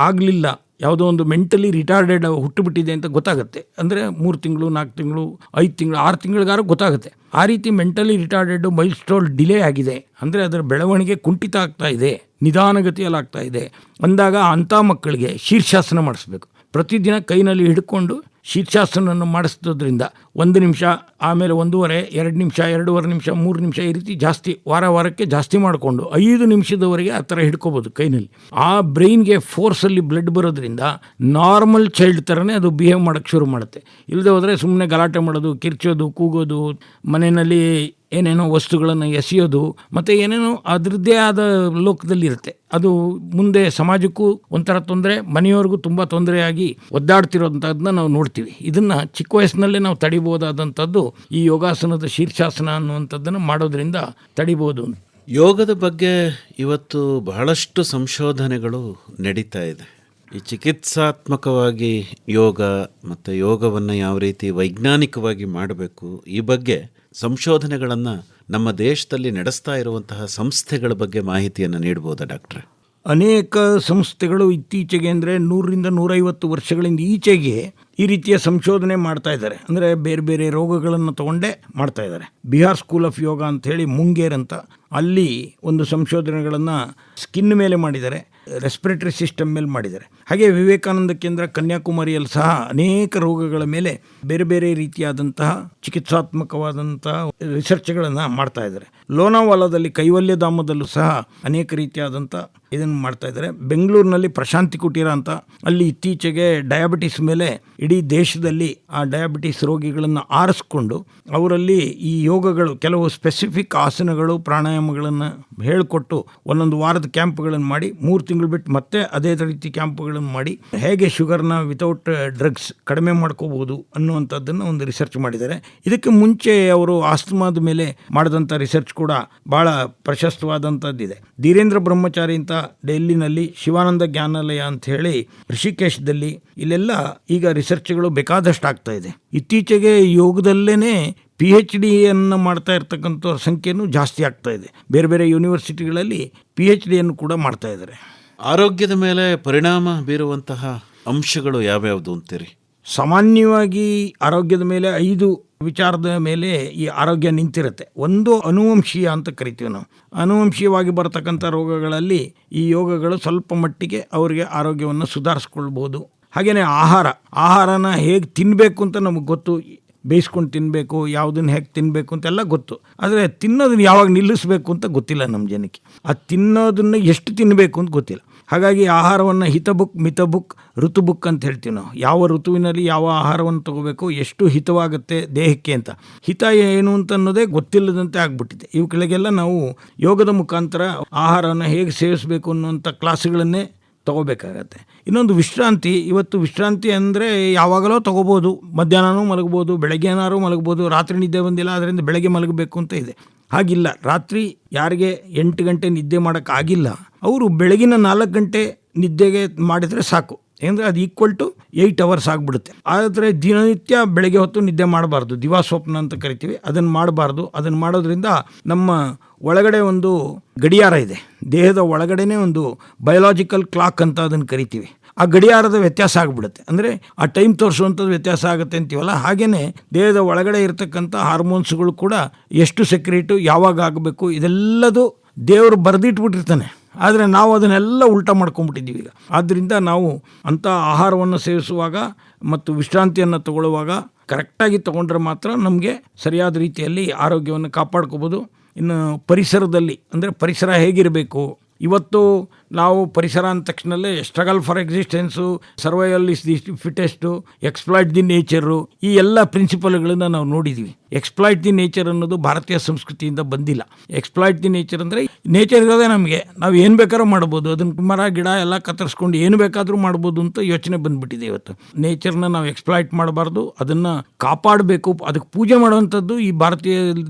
ಆಗಲಿಲ್ಲ, ಯಾವುದೋ ಒಂದು ಮೆಂಟಲಿ ರಿಟಾರ್ಡೆಡ್ ಹುಟ್ಟುಬಿಟ್ಟಿದೆ ಅಂತ ಗೊತ್ತಾಗುತ್ತೆ. ಅಂದರೆ 3 ತಿಂಗಳು, 4 ತಿಂಗಳು, 5 ತಿಂಗಳು, 6 ತಿಂಗಳಿಗಾರು ಗೊತ್ತಾಗುತ್ತೆ. ಆ ರೀತಿ ಮೆಂಟಲಿ ರಿಟಾರ್ಡೆಡ್ ಮೈಲ್ಸ್ಟೋನ್ ಡಿಲೇ ಆಗಿದೆ, ಅಂದರೆ ಅದರ ಬೆಳವಣಿಗೆ ಕುಂಠಿತ ಆಗ್ತಾ ಇದೆ, ನಿಧಾನಗತಿಯಲ್ಲಿ ಆಗ್ತಾ ಇದೆ ಅಂದಾಗ ಅಂಥ ಮಕ್ಕಳಿಗೆ ಶೀರ್ಷಾಸನ ಮಾಡಿಸ್ಬೇಕು. ಪ್ರತಿದಿನ ಕೈನಲ್ಲಿ ಹಿಡ್ಕೊಂಡು ಶೀರ್ಷಾಸನವನ್ನು ಮಾಡಿಸೋದ್ರಿಂದ 1 ನಿಮಿಷ, ಆಮೇಲೆ 1.5, 2 ನಿಮಿಷ, 2.5 ನಿಮಿಷ, 3 ನಿಮಿಷ, ಈ ರೀತಿ ಜಾಸ್ತಿ ವಾರಕ್ಕೆ ಜಾಸ್ತಿ ಮಾಡಿಕೊಂಡು 5 ನಿಮಿಷದವರೆಗೆ ಆ ಥರ ಹಿಡ್ಕೋಬೋದು ಕೈನಲ್ಲಿ. ಆ ಬ್ರೈನ್ಗೆ ಫೋರ್ಸಲ್ಲಿ ಬ್ಲಡ್ ಬರೋದ್ರಿಂದ ನಾರ್ಮಲ್ ಚೈಲ್ಡ್ ಥರನೇ ಅದು ಬಿಹೇವ್ ಮಾಡೋಕ್ಕೆ ಶುರು ಮಾಡುತ್ತೆ. ಇಲ್ಲದೆ ಹೋದರೆ ಸುಮ್ಮನೆ ಗಲಾಟೆ ಮಾಡೋದು, ಕಿರ್ಚೋದು, ಕೂಗೋದು, ಮನೆಯಲ್ಲಿ ಏನೇನೋ ವಸ್ತುಗಳನ್ನು ಎಸೆಯೋದು, ಮತ್ತು ಏನೇನೋ ಅದರದ್ದೇ ಆದ ಲೋಕದಲ್ಲಿರುತ್ತೆ. ಅದು ಮುಂದೆ ಸಮಾಜಕ್ಕೂ ಒಂಥರ ತೊಂದರೆ, ಮನೆಯವ್ರಿಗೂ ತುಂಬ ತೊಂದರೆಯಾಗಿ ಒದ್ದಾಡ್ತಿರೋಂಥದ್ದನ್ನ ನಾವು ನೋಡ್ತೀವಿ. ಇದನ್ನು ಚಿಕ್ಕ ವಯಸ್ಸಿನಲ್ಲೇ ನಾವು ತಡಿಬೋದಾದಂಥದ್ದು ಈ ಯೋಗಾಸನದ ಶೀರ್ಷಾಸನ ಅನ್ನುವಂಥದ್ದನ್ನು ಮಾಡೋದ್ರಿಂದ ತಡಿಬೋದು. ಯೋಗದ ಬಗ್ಗೆ ಇವತ್ತು ಬಹಳಷ್ಟು ಸಂಶೋಧನೆಗಳು ನಡೀತಾ ಇದೆ. ಈ ಚಿಕಿತ್ಸಾತ್ಮಕವಾಗಿ ಯೋಗ ಮತ್ತು ಯೋಗವನ್ನು ಯಾವ ರೀತಿ ವೈಜ್ಞಾನಿಕವಾಗಿ ಮಾಡಬೇಕು, ಈ ಬಗ್ಗೆ ಸಂಶೋಧನೆಗಳನ್ನು ನಮ್ಮ ದೇಶದಲ್ಲಿ ನಡೆಸ್ತಾ ಇರುವಂತಹ ಸಂಸ್ಥೆಗಳ ಬಗ್ಗೆ ಮಾಹಿತಿಯನ್ನು ನೀಡ್ಬೋದಾ ಡಾಕ್ಟ್ರೆ? ಅನೇಕ ಸಂಸ್ಥೆಗಳು ಇತ್ತೀಚೆಗೆ, ಅಂದರೆ 100ರಿಂದ 150 ವರ್ಷಗಳಿಂದ ಈಚೆಗೆ ಈ ರೀತಿಯ ಸಂಶೋಧನೆ ಮಾಡ್ತಾ ಇದ್ದಾರೆ. ಅಂದರೆ ಬೇರೆ ಬೇರೆ ರೋಗಗಳನ್ನು ತಗೊಂಡೇ ಮಾಡ್ತಾ ಇದ್ದಾರೆ. ಬಿಹಾರ್ ಸ್ಕೂಲ್ ಆಫ್ ಯೋಗ ಅಂತ ಹೇಳಿ ಮುಂಗೇರ್ ಅಂತ, ಅಲ್ಲಿ ಒಂದು ಸಂಶೋಧನೆಗಳನ್ನು ಸ್ಕಿನ್ ಮೇಲೆ ಮಾಡಿದ್ದಾರೆ, ರೆಸ್ಪಿರೇಟರಿ ಸಿಸ್ಟಮ್ ಮೇಲೆ ಮಾಡಿದ್ದಾರೆ. ಹಾಗೆ ವಿವೇಕಾನಂದ ಕೇಂದ್ರ ಕನ್ಯಾಕುಮಾರಿಯಲ್ಲಿ ಸಹ ಅನೇಕ ರೋಗಗಳ ಮೇಲೆ ಬೇರೆ ಬೇರೆ ರೀತಿಯಾದಂತಹ ಚಿಕಿತ್ಸಾತ್ಮಕವಾದಂತಹ ರಿಸರ್ಚ್ಗಳನ್ನು ಮಾಡ್ತಾ ಇದ್ದಾರೆ. ಲೋನಾವಾಲಾದಲ್ಲಿ ಕೈವಲ್ಯಧಾಮದಲ್ಲೂ ಸಹ ಅನೇಕ ರೀತಿಯಾದಂಥ ಇದನ್ನು ಮಾಡ್ತಾ ಇದ್ದಾರೆ. ಬೆಂಗಳೂರಿನಲ್ಲಿ ಪ್ರಶಾಂತಿ ಕುಟೀರ ಅಂತ, ಅಲ್ಲಿ ಇತ್ತೀಚೆಗೆ ಡಯಾಬಿಟಿಸ್ ಮೇಲೆ ಇಡೀ ದೇಶದಲ್ಲಿ ಆ ಡಯಾಬಿಟಿಸ್ ರೋಗಿಗಳನ್ನು ಆರಿಸ್ಕೊಂಡು ಅವರಲ್ಲಿ ಈ ಯೋಗಗಳು, ಕೆಲವು ಸ್ಪೆಸಿಫಿಕ್ ಆಸನಗಳು, ಪ್ರಾಣಾಯಾಮಗಳನ್ನು ಹೇಳಿಕೊಟ್ಟು ಒಂದೊಂದು ವಾರದ ಕ್ಯಾಂಪ್ಗಳನ್ನು ಮಾಡಿ 3 ತಿಂಗಳು ಬಿಟ್ಟು ಮತ್ತೆ ಅದೇ ರೀತಿ ಕ್ಯಾಂಪ್ಗಳನ್ನು ಮಾಡಿ ಹೇಗೆ ಶುಗರ್ನ ವಿತೌಟ್ ಡ್ರಗ್ಸ್ ಕಡಿಮೆ ಮಾಡ್ಕೋಬಹುದು ಅನ್ನುವಂಥದ್ದನ್ನು ಒಂದು ರಿಸರ್ಚ್ ಮಾಡಿದ್ದಾರೆ. ಇದಕ್ಕೆ ಮುಂಚೆ ಅವರು ಆಸ್ತಮಾದ ಮೇಲೆ ಮಾಡಿದಂಥ ರಿಸರ್ಚ್ ಕೂಡ ಭಾಳ ಪ್ರಶಸ್ತವಾದಂಥದ್ದಿದೆ. ಧೀರೇಂದ್ರ ಬ್ರಹ್ಮಚಾರಿ ಅಂತ ಡೆಲ್ಲಿನಲ್ಲಿ, ಶಿವಾನಂದ ಜ್ಞಾನಾಲಯ ಅಂತ ಹೇಳಿ ಋಷಿಕೇಶದಲ್ಲಿ, ಇಲ್ಲೆಲ್ಲ ಈಗ ರಿಸರ್ಚ್ಗಳು ಬೇಕಾದಷ್ಟು ಆಗ್ತಾ ಇದೆ. ಇತ್ತೀಚೆಗೆ ಯೋಗದಲ್ಲೇ PhD ಮಾಡ್ತಾ ಇರ್ತಕ್ಕಂಥ ಸಂಖ್ಯೆನೂ ಜಾಸ್ತಿ ಆಗ್ತಾ ಇದೆ. ಬೇರೆ ಬೇರೆ ಯೂನಿವರ್ಸಿಟಿಗಳಲ್ಲಿ PhD ಕೂಡ ಮಾಡ್ತಾ ಇದ್ದಾರೆ. ಆರೋಗ್ಯದ ಮೇಲೆ ಪರಿಣಾಮ ಬೀರುವಂತಹ ಅಂಶಗಳು ಯಾವ್ಯಾವುದು ಅಂತೀರಿ? ಸಾಮಾನ್ಯವಾಗಿ ಆರೋಗ್ಯದ ಮೇಲೆ 5 ವಿಚಾರದ ಮೇಲೆ ಈ ಆರೋಗ್ಯ ನಿಂತಿರುತ್ತೆ. ಒಂದು ಅನುವಂಶೀಯ ಅಂತ ಕರಿತೀವಿ ನಾವು. ಅನುವಂಶೀಯವಾಗಿ ಬರತಕ್ಕಂಥ ರೋಗಗಳಲ್ಲಿ ಈ ಯೋಗಗಳು ಸ್ವಲ್ಪ ಮಟ್ಟಿಗೆ ಅವರಿಗೆ ಆರೋಗ್ಯವನ್ನು ಸುಧಾರಿಸ್ಕೊಳ್ಬೋದು. ಹಾಗೆಯೇ ಆಹಾರನ ಹೇಗೆ ತಿನ್ನಬೇಕು ಅಂತ ನಮಗೆ ಗೊತ್ತು, ಬೇಯಿಸ್ಕೊಂಡು ತಿನ್ನಬೇಕು, ಯಾವುದನ್ನು ಹೇಗೆ ತಿನ್ನಬೇಕು ಅಂತೆಲ್ಲ ಗೊತ್ತು. ಆದರೆ ತಿನ್ನೋದನ್ನು ಯಾವಾಗ ನಿಲ್ಲಿಸಬೇಕು ಅಂತ ಗೊತ್ತಿಲ್ಲ ನಮ್ಮ ಜನಕ್ಕೆ. ಆ ತಿನ್ನೋದನ್ನು ಎಷ್ಟು ತಿನ್ನಬೇಕು ಅಂತ ಗೊತ್ತಿಲ್ಲ. ಹಾಗಾಗಿ ಆಹಾರವನ್ನು ಹಿತಬುಕ್, ಮಿತಬುಕ್, ಋತುಬುಕ್ ಅಂತ ಹೇಳ್ತೀವಿ ನಾವು. ಯಾವ ಋತುವಿನಲ್ಲಿ ಯಾವ ಆಹಾರವನ್ನು ತಗೋಬೇಕು, ಎಷ್ಟು ಹಿತವಾಗುತ್ತೆ ದೇಹಕ್ಕೆ ಅಂತ. ಹಿತ ಏನು ಅಂತ ಅನ್ನೋದೇ ಗೊತ್ತಿಲ್ಲದಂತೆ ಆಗ್ಬಿಟ್ಟಿದೆ. ಇವುಗಳಿಗೆಲ್ಲ ನಾವು ಯೋಗದ ಮುಖಾಂತರ ಆಹಾರವನ್ನು ಹೇಗೆ ಸೇವಿಸಬೇಕು ಅನ್ನುವಂಥ ಕ್ಲಾಸ್ಗಳನ್ನೇ ತಗೋಬೇಕಾಗತ್ತೆ. ಇನ್ನೊಂದು ವಿಶ್ರಾಂತಿ. ಇವತ್ತು ವಿಶ್ರಾಂತಿ ಅಂದರೆ ಯಾವಾಗಲೋ ತಗೋಬೋದು, ಮಧ್ಯಾಹ್ನನೂ ಮಲಗ್ಬೋದು, ಬೆಳಗ್ಗೆ ಏನಾದ್ರು ಮಲಗ್ಬೋದು. ರಾತ್ರಿ ನಿದ್ದೆ ಬಂದಿಲ್ಲ ಅದರಿಂದ ಬೆಳಗ್ಗೆ ಮಲಗಬೇಕು ಅಂತ ಇದೆ. ಹಾಗಿಲ್ಲ. ರಾತ್ರಿ ಯಾರಿಗೆ 8 ಗಂಟೆ ನಿದ್ದೆ ಮಾಡೋಕ್ಕಾಗಿಲ್ಲ, ಅವರು ಬೆಳಗಿನ 4 ಗಂಟೆ ನಿದ್ದೆಗೆ ಮಾಡಿದರೆ ಸಾಕು. ಅಂದರೆ ಅದು ಈಕ್ವಲ್ ಟು 8 ಅವರ್ಸ್ ಆಗಿಬಿಡುತ್ತೆ. ಆದರೆ ದಿನನಿತ್ಯ ಬೆಳಗ್ಗೆ ಹೊತ್ತು ನಿದ್ದೆ ಮಾಡಬಾರ್ದು, ದಿವಾಸ್ವಪ್ನ ಅಂತ ಕರಿತೀವಿ, ಅದನ್ನು ಮಾಡಬಾರ್ದು. ಅದನ್ನು ಮಾಡೋದ್ರಿಂದ ನಮ್ಮ ಒಳಗಡೆ ಒಂದು ಗಡಿಯಾರ ಇದೆ, ದೇಹದ ಒಳಗಡೆನೇ ಒಂದು ಬಯೋಲಾಜಿಕಲ್ ಕ್ಲಾಕ್ ಅಂತ ಅದನ್ನು ಕರಿತೀವಿ. ಆ ಗಡಿಯಾರದ ವ್ಯತ್ಯಾಸ ಆಗಿಬಿಡುತ್ತೆ. ಅಂದರೆ ಆ ಟೈಮ್ ತೋರಿಸುವಂಥದ್ದು ವ್ಯತ್ಯಾಸ ಆಗುತ್ತೆ ಅಂತೀವಲ್ಲ, ಹಾಗೆಯೇ ದೇಹದ ಒಳಗಡೆ ಇರತಕ್ಕಂಥ ಹಾರ್ಮೋನ್ಸ್ಗಳು ಕೂಡ ಎಷ್ಟು ಸೆಕ್ರೇಟು, ಯಾವಾಗ ಆಗಬೇಕು, ಇದೆಲ್ಲದು ದೇವರು ಬರೆದಿಟ್ಬಿಟ್ಟಿರ್ತಾನೆ. ಆದರೆ ನಾವು ಅದನ್ನೆಲ್ಲ ಉಲ್ಟಾ ಮಾಡ್ಕೊಂಡ್ಬಿಟ್ಟಿದ್ದೀವಿ ಈಗ. ಆದ್ದರಿಂದ ನಾವು ಅಂಥ ಆಹಾರವನ್ನು ಸೇವಿಸುವಾಗ ಮತ್ತು ವಿಶ್ರಾಂತಿಯನ್ನು ತಗೊಳ್ಳುವಾಗ ಕರೆಕ್ಟಾಗಿ ತಗೊಂಡ್ರೆ ಮಾತ್ರ ನಮಗೆ ಸರಿಯಾದ ರೀತಿಯಲ್ಲಿ ಆರೋಗ್ಯವನ್ನು ಕಾಪಾಡ್ಕೋಬೋದು. ಇನ್ನು ಪರಿಸರದಲ್ಲಿ ಅಂದರೆ ಪರಿಸರ ಹೇಗಿರಬೇಕು, ಇವತ್ತು ನಾವು ಪರಿಸರ ಅಂದ ತಕ್ಷಣಲ್ಲೇ struggle for existence, survival is the fittest, exploit the nature, ಈ ಎಲ್ಲ ಪ್ರಿನ್ಸಿಪಲ್ಗಳನ್ನು ನಾವು ನೋಡಿದ್ದೀವಿ. ಎಕ್ಸ್ಪ್ಲಾಯ್ಟ್ ದಿ ನೇಚರ್ ಅನ್ನೋದು ಭಾರತೀಯ ಸಂಸ್ಕೃತಿಯಿಂದ ಬಂದಿಲ್ಲ. ಎಕ್ಸ್ಪ್ಲಾಯ್ಟ್ ದಿ ನೇಚರ್ ಅಂದರೆ ನೇಚರ್ ಇರೋದೇ ನಮಗೆ, ನಾವು ಏನು ಬೇಕಾದ್ರೂ ಮಾಡ್ಬೋದು, ಅದನ್ನು ಮರ ಗಿಡ ಎಲ್ಲ ಕತ್ತರಿಸ್ಕೊಂಡು ಏನು ಬೇಕಾದರೂ ಮಾಡ್ಬೋದು ಅಂತ ಯೋಚನೆ ಬಂದುಬಿಟ್ಟಿದೆ ಇವತ್ತು. ನೇಚರ್ನ ನಾವು ಎಕ್ಸ್ಪ್ಲಾಯ್ಟ್ ಮಾಡಬಾರ್ದು, ಅದನ್ನು ಕಾಪಾಡಬೇಕು, ಅದಕ್ಕೆ ಪೂಜೆ ಮಾಡುವಂಥದ್ದು ಈ ಭಾರತೀಯ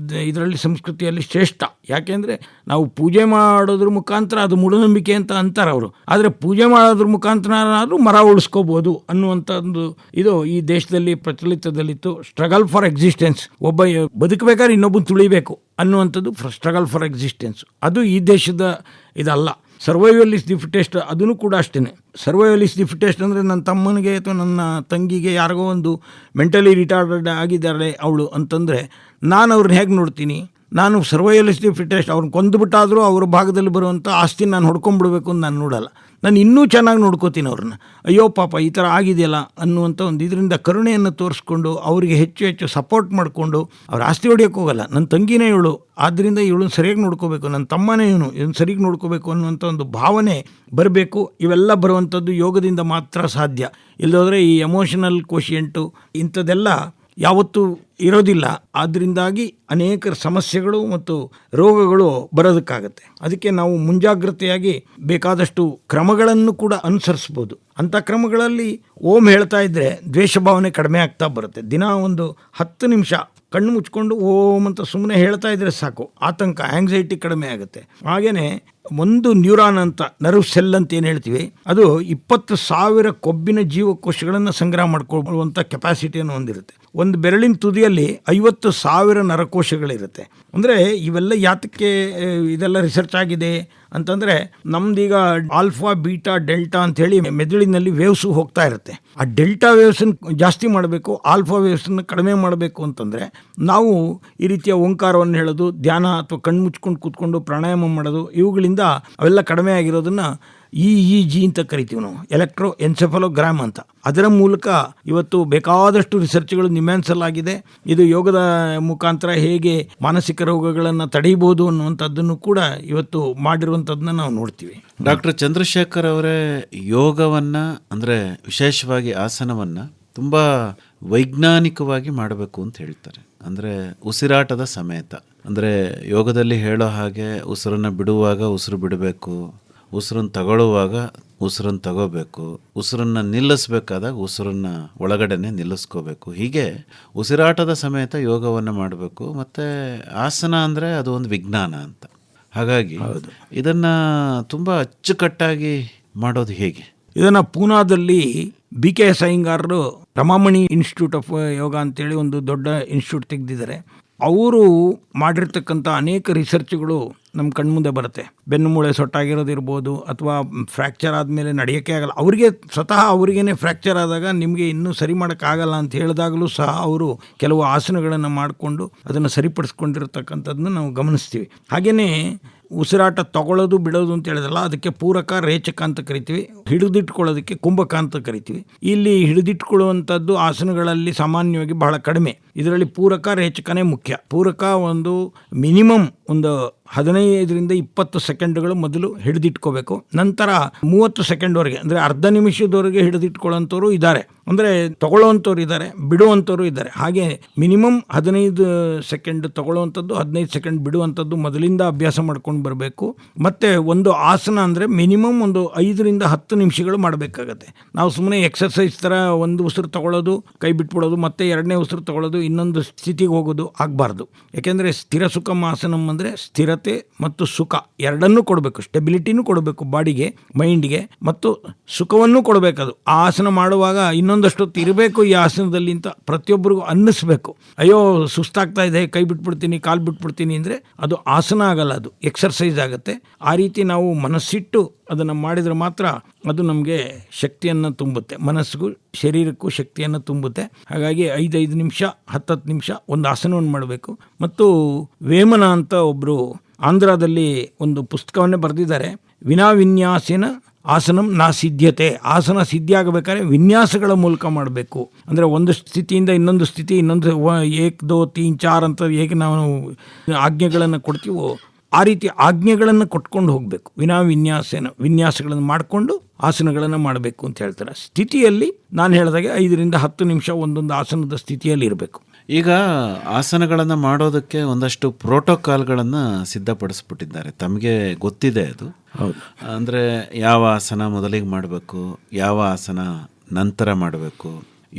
ಇದರಲ್ಲಿ ಸಂಸ್ಕೃತಿಯಲ್ಲಿ ಶ್ರೇಷ್ಠ. ಯಾಕೆಂದರೆ ನಾವು ಪೂಜೆ ಮಾಡೋದ್ರ ಮುಖಾಂತರ ಅದು ಮೂಢನಂಬಿಕೆ ಅಂತ ಅಂತಾರೆ ಅವರು, ಆದರೆ ಪೂಜೆ ಮಾಡೋದ್ರ ಮುಖಾಂತರನಾದರೂ ಮರ ಉಳಿಸ್ಕೋಬೋದು ಅನ್ನುವಂಥದ್ದು ಇದು ಈ ದೇಶದಲ್ಲಿ ಪ್ರಚಲಿತದಲ್ಲಿತ್ತು. ಸ್ಟ್ರಗಲ್ ಫಾರ್ ಎಕ್ಸಿಸ್ಟೆನ್ಸ್, ಒಬ್ಬ ಬದುಕಬೇಕಾದ್ರೆ ಇನ್ನೊಬ್ಬನ ತುಳಿಬೇಕು ಅನ್ನುವಂಥದ್ದು ಸ್ಟ್ರಗಲ್ ಫಾರ್ ಎಕ್ಸಿಸ್ಟೆನ್ಸ್. ಅದು ಈ ದೇಶದ ಇದಲ್ಲ. ಸರ್ವೈವಲ್ ಇಸ್ ದಿ ಫಿಟೆಸ್ಟ್, ಅದನ್ನು ಕೂಡ ಅಷ್ಟೇ. ಸರ್ವೈವಲ್ ಇಸ್ ದಿ ಫಿಟೆಸ್ಟ್ ಅಂದರೆ ನನ್ನ ತಮ್ಮನಿಗೆ ಅಥವಾ ನನ್ನ ತಂಗಿಗೆ ಯಾರಿಗೋ ಒಂದು ಮೆಂಟಲಿ ರಿಟಾರ್ಡೆಡ್ ಆಗಿದ್ದಾರೆ ಅವಳು ಅಂತಂದರೆ ನಾನು ಅವ್ರನ್ನ ಹೇಗೆ ನೋಡ್ತೀನಿ? ನಾನು ಸರ್ವೈವಲ್ ಇಸ್ ದಿ ಫಿಟೆಸ್ಟ್, ಅವ್ರನ್ನ ಕೊಂದುಬಿಟ್ಟಾದರೂ ಅವ್ರ ಭಾಗದಲ್ಲಿ ಬರುವಂಥ ಆಸ್ತಿ ನಾನು ಹೊಡ್ಕೊಂಡ್ಬಿಡ್ಬೇಕು ಅಂತ ನಾನು ನೋಡಲ್ಲ. ನಾನು ಇನ್ನೂ ಚೆನ್ನಾಗಿ ನೋಡ್ಕೋತೀನಿ ಅವ್ರನ್ನ. ಅಯ್ಯೋ ಪಾಪ ಈ ಥರ ಆಗಿದೆಯಲ್ಲ ಅನ್ನುವಂಥ ಒಂದು ಇದರಿಂದ ಕರುಣೆಯನ್ನು ತೋರಿಸ್ಕೊಂಡು ಅವರಿಗೆ ಹೆಚ್ಚು ಹೆಚ್ಚು ಸಪೋರ್ಟ್ ಮಾಡಿಕೊಂಡು ಅವ್ರ ಆಸ್ತಿ ಹೊಡಿಯೋಕ್ಕೆ ಹೋಗಲ್ಲ. ನನ್ನ ತಂಗಿನೇ ಇವಳು, ಆದ್ದರಿಂದ ಇವಳನ್ನ ಸರಿಯಾಗಿ ನೋಡ್ಕೋಬೇಕು, ನನ್ನ ತಮ್ಮನೇ ಇವನು ಸರಿಯಾಗಿ ನೋಡ್ಕೋಬೇಕು ಅನ್ನುವಂಥ ಒಂದು ಭಾವನೆ ಬರಬೇಕು. ಇವೆಲ್ಲ ಬರುವಂಥದ್ದು ಯೋಗದಿಂದ ಮಾತ್ರ ಸಾಧ್ಯ. ಇಲ್ಲದೋದ್ರೆ ಈ ಎಮೋಷನಲ್ ಕೋಶಿಯೆಂಟು ಇಂಥದ್ದೆಲ್ಲ ಯಾವತ್ತೂ ಇರೋದಿಲ್ಲ. ಆದ್ದರಿಂದಾಗಿ ಅನೇಕ ಸಮಸ್ಯೆಗಳು ಮತ್ತು ರೋಗಗಳು ಬರೋದಕ್ಕಾಗತ್ತೆ. ಅದಕ್ಕೆ ನಾವು ಮುಂಜಾಗ್ರತೆಯಾಗಿ ಬೇಕಾದಷ್ಟು ಕ್ರಮಗಳನ್ನು ಕೂಡ ಅನುಸರಿಸ್ಬೋದು. ಅಂಥ ಕ್ರಮಗಳಲ್ಲಿ ಓಂ ಹೇಳ್ತಾ ಇದ್ದರೆ ದ್ವೇಷ ಭಾವನೆ ಕಡಿಮೆ ಆಗ್ತಾ ಬರುತ್ತೆ. ದಿನ ಒಂದು 10 ನಿಮಿಷ ಕಣ್ಣು ಮುಚ್ಕೊಂಡು ಓಂ ಅಂತ ಸುಮ್ಮನೆ ಹೇಳ್ತಾ ಇದ್ರೆ ಸಾಕು, ಆತಂಕ ಆಂಗ್ಸೈಟಿ ಕಡಿಮೆ ಆಗುತ್ತೆ. ಹಾಗೆಯೇ ಒಂದು ನ್ಯೂರಾನ್ ಅಂತ ನರ್ವ್ ಸೆಲ್ ಅಂತ ಏನು ಹೇಳ್ತೀವಿ, ಅದು 20,000 ಕೊಬ್ಬಿನ ಜೀವಕೋಶಗಳನ್ನು ಸಂಗ್ರಹ ಮಾಡ್ಕೊಳ್ಳುವಂಥ ಕೆಪಾಸಿಟಿಯನ್ನು ಹೊಂದಿರುತ್ತೆ. ಒಂದು ಬೆರಳಿನ ತುದಿಯಲ್ಲಿ 50,000 ನರಕೋಶಗಳಿರುತ್ತೆ. ಅಂದರೆ ಇವೆಲ್ಲ ಯಾತಕ್ಕೆ ಇದೆಲ್ಲ ರಿಸರ್ಚ್ ಆಗಿದೆ ಅಂತಂದರೆ, ನಮ್ದೀಗ ಆಲ್ಫಾ ಬೀಟಾ ಡೆಲ್ಟಾ ಅಂಥೇಳಿ ಮೆದುಳಿನಲ್ಲಿ ವೇವ್ಸು ಹೋಗ್ತಾ ಇರುತ್ತೆ. ಆ ಡೆಲ್ಟಾ ವೇವ್ಸನ್ನು ಜಾಸ್ತಿ ಮಾಡಬೇಕು, ಆಲ್ಫಾ ವೇವ್ಸನ್ನು ಕಡಿಮೆ ಮಾಡಬೇಕು ಅಂತಂದರೆ ನಾವು ಈ ರೀತಿಯ ಓಂಕಾರವನ್ನು ಹೇಳೋದು, ಧ್ಯಾನ ಅಥವಾ ಕಣ್ಣು ಮುಚ್ಕೊಂಡು ಕೂತ್ಕೊಂಡು ಪ್ರಾಣಾಯಾಮ ಮಾಡೋದು, ಇವುಗಳಿಂದ ಅವೆಲ್ಲ ಕಡಿಮೆ ಆಗಿರೋದನ್ನು EEG ಅಂತ ಕರಿತೀವಿ ನಾವು, ಎಲೆಕ್ಟ್ರೋ ಎನ್ಸೆಫಲೋಗ್ರಾಮ್ ಅಂತ. ಅದರ ಮೂಲಕ ಇವತ್ತು ಬೇಕಾದಷ್ಟು ರಿಸರ್ಚ್ಗಳು ನಿಮ್ಯಾನ್ಸಲಾಗಿದೆ. ಇದು ಯೋಗದ ಮುಖಾಂತರ ಹೇಗೆ ಮಾನಸಿಕ ರೋಗಗಳನ್ನು ತಡೆಯಬಹುದು ಅನ್ನುವಂಥದ್ದನ್ನು ಕೂಡ ಇವತ್ತು ಮಾಡಿರುವಂಥದ್ದನ್ನ ನಾವು ನೋಡ್ತೀವಿ. ಡಾಕ್ಟರ್ ಚಂದ್ರಶೇಖರ್ ಅವರೇ, ಯೋಗವನ್ನು ಅಂದರೆ ವಿಶೇಷವಾಗಿ ಆಸನವನ್ನು ತುಂಬ ವೈಜ್ಞಾನಿಕವಾಗಿ ಮಾಡಬೇಕು ಅಂತ ಹೇಳ್ತಾರೆ. ಅಂದರೆ ಉಸಿರಾಟದ ಸಮೇತ, ಅಂದರೆ ಯೋಗದಲ್ಲಿ ಹೇಳೋ ಹಾಗೆ ಉಸಿರನ್ನು ಬಿಡುವಾಗ ಉಸಿರು ಬಿಡಬೇಕು, ಉಸಿರನ್ನು ತಗೊಳ್ಳುವಾಗ ಉಸಿರನ್ನು ತಗೋಬೇಕು, ಉಸಿರನ್ನು ನಿಲ್ಲಿಸ್ಬೇಕಾದಾಗ ಉಸಿರನ್ನು ಒಳಗಡೆನೆ ನಿಲ್ಲಿಸ್ಕೋಬೇಕು. ಹೀಗೆ ಉಸಿರಾಟದ ಸಮೇತ ಯೋಗವನ್ನು ಮಾಡಬೇಕು. ಮತ್ತು ಆಸನ ಅಂದರೆ ಅದು ಒಂದು ವಿಜ್ಞಾನ ಅಂತ. ಹಾಗಾಗಿ ಇದನ್ನು ತುಂಬ ಅಚ್ಚುಕಟ್ಟಾಗಿ ಮಾಡೋದು ಹೇಗೆ? ಇದನ್ನು ಪೂನಾದಲ್ಲಿ BK ಅಯ್ಯಂಗಾರರು ರಮಾಮಣಿ ಇನ್ಸ್ಟಿಟ್ಯೂಟ್ ಆಫ್ ಯೋಗ ಅಂತೇಳಿ ಒಂದು ದೊಡ್ಡ ಇನ್ಸ್ಟಿಟ್ಯೂಟ್ ತೆಗೆದಿದ್ದಾರೆ. ಅವರು ಮಾಡಿರ್ತಕ್ಕಂಥ ಅನೇಕ ರಿಸರ್ಚ್ಗಳು ನಮ್ಮ ಕಣ್ಮುಂದೆ ಬರುತ್ತೆ. ಬೆನ್ನು ಮೂಳೆ ಸೊಟ್ಟಾಗಿರೋದಿರ್ಬೋದು, ಅಥವಾ ಫ್ರ್ಯಾಕ್ಚರ್ ಆದಮೇಲೆ ನಡೆಯೋಕ್ಕೆ ಆಗಲ್ಲ, ಅವರಿಗೆ ಸ್ವತಃ ಅವರಿಗೇ ಫ್ರ್ಯಾಕ್ಚರ್ ಆದಾಗ ನಿಮಗೆ ಇನ್ನೂ ಸರಿ ಮಾಡೋಕ್ಕಾಗಲ್ಲ ಅಂತ ಹೇಳಿದಾಗಲೂ ಸಹ ಅವರು ಕೆಲವು ಆಸನಗಳನ್ನು ಮಾಡಿಕೊಂಡು ಅದನ್ನು ಸರಿಪಡಿಸ್ಕೊಂಡಿರ್ತಕ್ಕಂಥದ್ದನ್ನು ನಾವು ಗಮನಿಸ್ತೀವಿ. ಹಾಗೆಯೇ ಉಸಿರಾಟ ತಗೊಳ್ಳೋದು ಬಿಡೋದು ಅಂತ ಹೇಳಿದ್ರಲ್ಲ, ಅದಕ್ಕೆ ಪೂರಕ, ರೇಚಕ ಅಂತ ಕರಿತೀವಿ. ಹಿಡಿದಿಟ್ಕೊಳ್ಳೋದಕ್ಕೆ ಕುಂಭಕ ಅಂತ ಕರಿತೀವಿ. ಇಲ್ಲಿ ಹಿಡಿದಿಟ್ಕೊಳ್ಳುವಂಥದ್ದು ಆಸನಗಳಲ್ಲಿ ಸಾಮಾನ್ಯವಾಗಿ ಬಹಳ ಕಡಿಮೆ. ಇದರಲ್ಲಿ ಪೂರಕ, ರೇಚಕನೇ ಮುಖ್ಯ. ಪೂರಕ ಒಂದು ಮಿನಿಮಮ್ ಒಂದು 15ರಿಂದ 20 ಸೆಕೆಂಡ್ಗಳು ಮೊದಲು ಹಿಡಿದಿಟ್ಕೋಬೇಕು. ನಂತರ 30 ಸೆಕೆಂಡ್ವರೆಗೆ, ಅಂದರೆ ಅರ್ಧ ನಿಮಿಷದವರೆಗೆ ಹಿಡಿದಿಟ್ಕೊಳ್ಳೋಂಥವ್ರು ಇದ್ದಾರೆ, ಅಂದರೆ ತಗೊಳ್ಳೋವಂಥವ್ರು ಇದ್ದಾರೆ, ಬಿಡುವಂಥವ್ರು ಇದ್ದಾರೆ. ಹಾಗೆ ಮಿನಿಮಮ್ 15 ಸೆಕೆಂಡ್ ತಗೊಳ್ಳುವಂಥದ್ದು, 15 ಸೆಕೆಂಡ್ ಬಿಡುವಂಥದ್ದು ಮೊದಲಿಂದ ಅಭ್ಯಾಸ ಮಾಡ್ಕೊಂಡು ಬರಬೇಕು. ಮತ್ತು ಒಂದು ಆಸನ ಅಂದರೆ ಮಿನಿಮಮ್ ಒಂದು 5ರಿಂದ 10 ನಿಮಿಷಗಳು ಮಾಡಬೇಕಾಗತ್ತೆ. ನಾವು ಸುಮ್ಮನೆ ಎಕ್ಸರ್ಸೈಸ್ ಥರ ಒಂದು ಉಸಿರು ತಗೊಳ್ಳೋದು, ಕೈ ಬಿಟ್ಬಿಡೋದು, ಮತ್ತೆ 2ನೇ ಉಸಿರು ತಗೊಳ್ಳೋದು, ಇನ್ನೊಂದು ಸ್ಥಿತಿಗೆ ಹೋಗೋದು ಆಗಬಾರ್ದು. ಯಾಕೆಂದರೆ ಸ್ಥಿರ ಸುಖಂ ಆಸನಂ ಅಂದರೆ ಸ್ಥಿರತೆ ಮತ್ತು ಸುಖ ಎರಡನ್ನೂ ಕೊಡಬೇಕು. ಸ್ಟೆಬಿಲಿಟಿನೂ ಕೊಡಬೇಕು ಬಾಡಿಗೆ, ಮೈಂಡ್ಗೆ, ಮತ್ತು ಸುಖವನ್ನು ಕೊಡಬೇಕದು. ಆ ಆಸನ ಮಾಡುವಾಗ ಇನ್ನೊಂದಷ್ಟೊತ್ತು ಇರಬೇಕು ಈ ಆಸನದಲ್ಲಿ ಅಂತ ಪ್ರತಿಯೊಬ್ಬರಿಗೂ ಅನ್ನಿಸ್ಬೇಕು. ಅಯ್ಯೋ ಸುಸ್ತಾಗ್ತಾ ಇದೆ, ಕೈ ಬಿಟ್ಬಿಡ್ತೀನಿ, ಕಾಲು ಬಿಟ್ಬಿಡ್ತೀನಿ ಅಂದರೆ ಅದು ಆಸನ ಆಗಲ್ಲ, ಅದು ಎಕ್ಸರ್ಸೈಸ್ ಆಗುತ್ತೆ. ಆ ರೀತಿ ನಾವು ಮನಸ್ಸಿಟ್ಟು ಅದನ್ನು ಮಾಡಿದರೆ ಮಾತ್ರ ಅದು ನಮಗೆ ಶಕ್ತಿಯನ್ನು ತುಂಬುತ್ತೆ, ಮನಸ್ಸಿಗೂ ಶರೀರಕ್ಕೂ ಶಕ್ತಿಯನ್ನು ತುಂಬುತ್ತೆ. ಹಾಗಾಗಿ 5 ನಿಮಿಷ 10 ನಿಮಿಷ ಒಂದು ಆಸನವನ್ನು ಮಾಡಬೇಕು. ಮತ್ತು ವೇಮನ ಅಂತ ಒಬ್ಬರು ಆಂಧ್ರದಲ್ಲಿ ಒಂದು ಪುಸ್ತಕವನ್ನೇ ಬರೆದಿದ್ದಾರೆ, ವಿನಾವಿನ್ಯಾಸೇನ ಆಸನಂ ನಾ ಸಿದ್ಧತೆ. ಆಸನ ಸಿದ್ಧಿಯಾಗಬೇಕಾದ್ರೆ ವಿನ್ಯಾಸಗಳ ಮೂಲಕ ಮಾಡಬೇಕು. ಅಂದರೆ ಒಂದು ಸ್ಥಿತಿಯಿಂದ ಇನ್ನೊಂದು ಸ್ಥಿತಿ, ಇನ್ನೊಂದು 1 2 3 4 ಅಂತ ಹೇಗೆ ನಾವು ಆಜ್ಞೆಗಳನ್ನು ಕೊಡ್ತೀವೋ ಆ ರೀತಿ ಆಜ್ಞೆಗಳನ್ನು ಕೊಟ್ಕೊಂಡು ಹೋಗಬೇಕು. ವಿನಾವಿನ್ಯಾಸೇನ ವಿನ್ಯಾಸಗಳನ್ನು ಮಾಡಿಕೊಂಡು ಆಸನಗಳನ್ನು ಮಾಡಬೇಕು ಅಂತ ಹೇಳ್ತಾರೆ. ಸ್ಥಿತಿಯಲ್ಲಿ ನಾನು ಹೇಳಿದಾಗೆ 5 ರಿಂದ 10 ನಿಮಿಷ ಒಂದೊಂದು ಆಸನದ ಸ್ಥಿತಿಯಲ್ಲಿ ಇರಬೇಕು. ಈಗ ಆಸನಗಳನ್ನು ಮಾಡೋದಕ್ಕೆ ಒಂದಷ್ಟು ಪ್ರೋಟೋಕಾಲ್ಗಳನ್ನು ಸಿದ್ಧಪಡಿಸ್ಬಿಟ್ಟಿದ್ದಾರೆ. ತಮಗೆ ಗೊತ್ತಿದೆ ಅದು. ಹೌದು. ಅಂದರೆ ಯಾವ ಆಸನ ಮೊದಲಿಗೆ ಮಾಡಬೇಕು, ಯಾವ ಆಸನ ನಂತರ ಮಾಡಬೇಕು,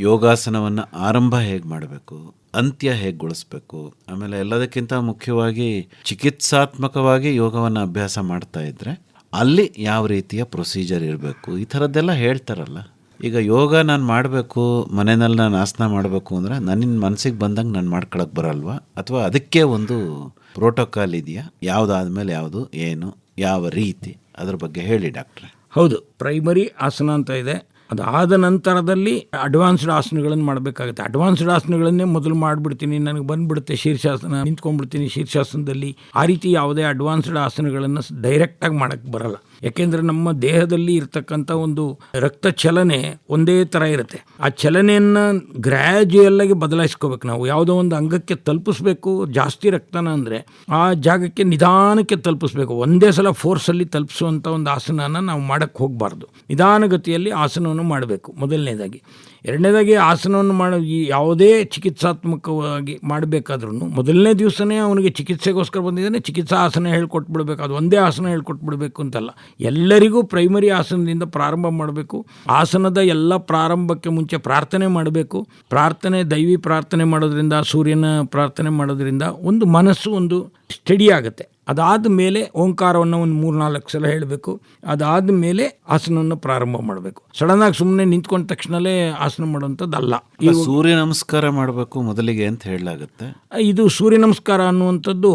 ಯೋಗಾಸನವನ್ನು ಆರಂಭ ಹೇಗೆ ಮಾಡಬೇಕು, ಅಂತ್ಯ ಹೇಗೆ ಗೊಳಿಸ್ಬೇಕು, ಆಮೇಲೆ ಎಲ್ಲದಕ್ಕಿಂತ ಮುಖ್ಯವಾಗಿ ಚಿಕಿತ್ಸಾತ್ಮಕವಾಗಿ ಯೋಗವನ್ನು ಅಭ್ಯಾಸ ಮಾಡ್ತಾ ಇದ್ದರೆ ಅಲ್ಲಿ ಯಾವ ರೀತಿಯ ಪ್ರೊಸೀಜರ್ ಇರಬೇಕು, ಈ ಥರದ್ದೆಲ್ಲ ಹೇಳ್ತಾರಲ್ಲ. ಈಗ ಯೋಗ ನಾನು ಮಾಡಬೇಕು, ಮನೆಯಲ್ಲಿ ನಾನು ಆಸನ ಮಾಡಬೇಕು ಅಂದರೆ ನನ್ನ ಮನಸ್ಸಿಗೆ ಬಂದಂಗೆ ನಾನು ಮಾಡ್ಕೊಳಕ್ಕೆ ಬರಲ್ವಾ, ಅಥವಾ ಅದಕ್ಕೆ ಒಂದು ಪ್ರೋಟೋಕಾಲ್ ಇದೆಯಾ? ಯಾವುದಾದ್ಮೇಲೆ ಯಾವುದು, ಏನು, ಯಾವ ರೀತಿ, ಅದ್ರ ಬಗ್ಗೆ ಹೇಳಿ ಡಾಕ್ಟ್ರೆ. ಹೌದು, ಪ್ರೈಮರಿ ಆಸನ ಅಂತ ಇದೆ. ಅದಾದ ನಂತರದಲ್ಲಿ ಅಡ್ವಾನ್ಸ್ಡ್ ಆಸನಗಳನ್ನು ಮಾಡಬೇಕಾಗುತ್ತೆ. ಅಡ್ವಾನ್ಸ್ಡ್ ಆಸನಗಳನ್ನೇ ಮೊದಲು ಮಾಡಿಬಿಡ್ತೀನಿ, ನನಗೆ ಬಂದುಬಿಡುತ್ತೆ ಶೀರ್ಷಾಸನ, ನಿಂತ್ಕೊಂಡ್ಬಿಡ್ತೀನಿ ಶೀರ್ಷಾಸನದಲ್ಲಿ. ಆ ರೀತಿ ಯಾವುದೇ ಅಡ್ವಾನ್ಸ್ಡ್ ಆಸನಗಳನ್ನು ಡೈರೆಕ್ಟಾಗಿ ಮಾಡೋಕ್ಕೆ ಬರಲ್ಲ. ಯಾಕೆಂದರೆ ನಮ್ಮ ದೇಹದಲ್ಲಿ ಇರ್ತಕ್ಕಂಥ ಒಂದು ರಕ್ತ ಚಲನೆ ಒಂದೇ ಥರ ಇರುತ್ತೆ. ಆ ಚಲನೆಯನ್ನು ಗ್ರ್ಯಾಜುಯಲ್ಲಾಗಿ ಬದಲಾಯಿಸ್ಕೋಬೇಕು. ನಾವು ಯಾವುದೋ ಒಂದು ಅಂಗಕ್ಕೆ ತಲುಪಿಸ್ಬೇಕು ಜಾಸ್ತಿ ರಕ್ತನ ಅಂದರೆ ಆ ಜಾಗಕ್ಕೆ ನಿಧಾನಕ್ಕೆ ತಲುಪಿಸ್ಬೇಕು. ಒಂದೇ ಸಲ ಫೋರ್ಸಲ್ಲಿ ತಲುಪಿಸುವಂಥ ಒಂದು ಆಸನನ ನಾವು ಮಾಡೋಕ್ಕೆ ಹೋಗಬಾರ್ದು. ನಿಧಾನಗತಿಯಲ್ಲಿ ಆಸನವನ್ನು ಮಾಡಬೇಕು ಮೊದಲನೇದಾಗಿ. ಎರಡನೇದಾಗಿ ಆಸನವನ್ನು ಈ ಯಾವುದೇ ಚಿಕಿತ್ಸಾತ್ಮಕವಾಗಿ ಮಾಡಬೇಕಾದ್ರೂ ಮೊದಲನೇ ದಿವಸನೇ ಅವನಿಗೆ ಚಿಕಿತ್ಸೆಗೋಸ್ಕರ ಬಂದಿದ್ದಾನೆ, ಚಿಕಿತ್ಸಾ ಆಸನ ಹೇಳ್ಕೊಟ್ಬಿಡ್ಬೇಕು, ಅದು ಒಂದೇ ಆಸನ ಹೇಳ್ಕೊಟ್ಬಿಡ್ಬೇಕು ಅಂತಲ್ಲ. ಎಲ್ಲರಿಗೂ ಪ್ರೈಮರಿ ಆಸನದಿಂದ ಪ್ರಾರಂಭ ಮಾಡಬೇಕು. ಆಸನದ ಎಲ್ಲ ಪ್ರಾರಂಭಕ್ಕೆ ಮುಂಚೆ ಪ್ರಾರ್ಥನೆ ಮಾಡಬೇಕು. ಪ್ರಾರ್ಥನೆ, ದೈವಿ ಪ್ರಾರ್ಥನೆ ಮಾಡೋದ್ರಿಂದ, ಸೂರ್ಯನ ಪ್ರಾರ್ಥನೆ ಮಾಡೋದ್ರಿಂದ ಒಂದು ಮನಸ್ಸು ಒಂದು ಸ್ಟಡಿ ಆಗುತ್ತೆ. ಅದಾದ ಮೇಲೆ ಓಂಕಾರವನ್ನು ಒಂದು 3-4 ಸಲ ಹೇಳಬೇಕು. ಅದಾದ ಮೇಲೆ ಆಸನವನ್ನು ಪ್ರಾರಂಭ ಮಾಡಬೇಕು. ಸಡನ್ನಾಗಿ ಸುಮ್ಮನೆ ನಿಂತ್ಕೊಂಡ ತಕ್ಷಣವೇ ಆಸನ ಮಾಡುವಂಥದ್ದಲ್ಲ. ಈಗ ಸೂರ್ಯ ನಮಸ್ಕಾರ ಮಾಡಬೇಕು ಮೊದಲಿಗೆ ಅಂತ ಹೇಳಲಾಗುತ್ತೆ. ಇದು ಸೂರ್ಯ ನಮಸ್ಕಾರ ಅನ್ನುವಂಥದ್ದು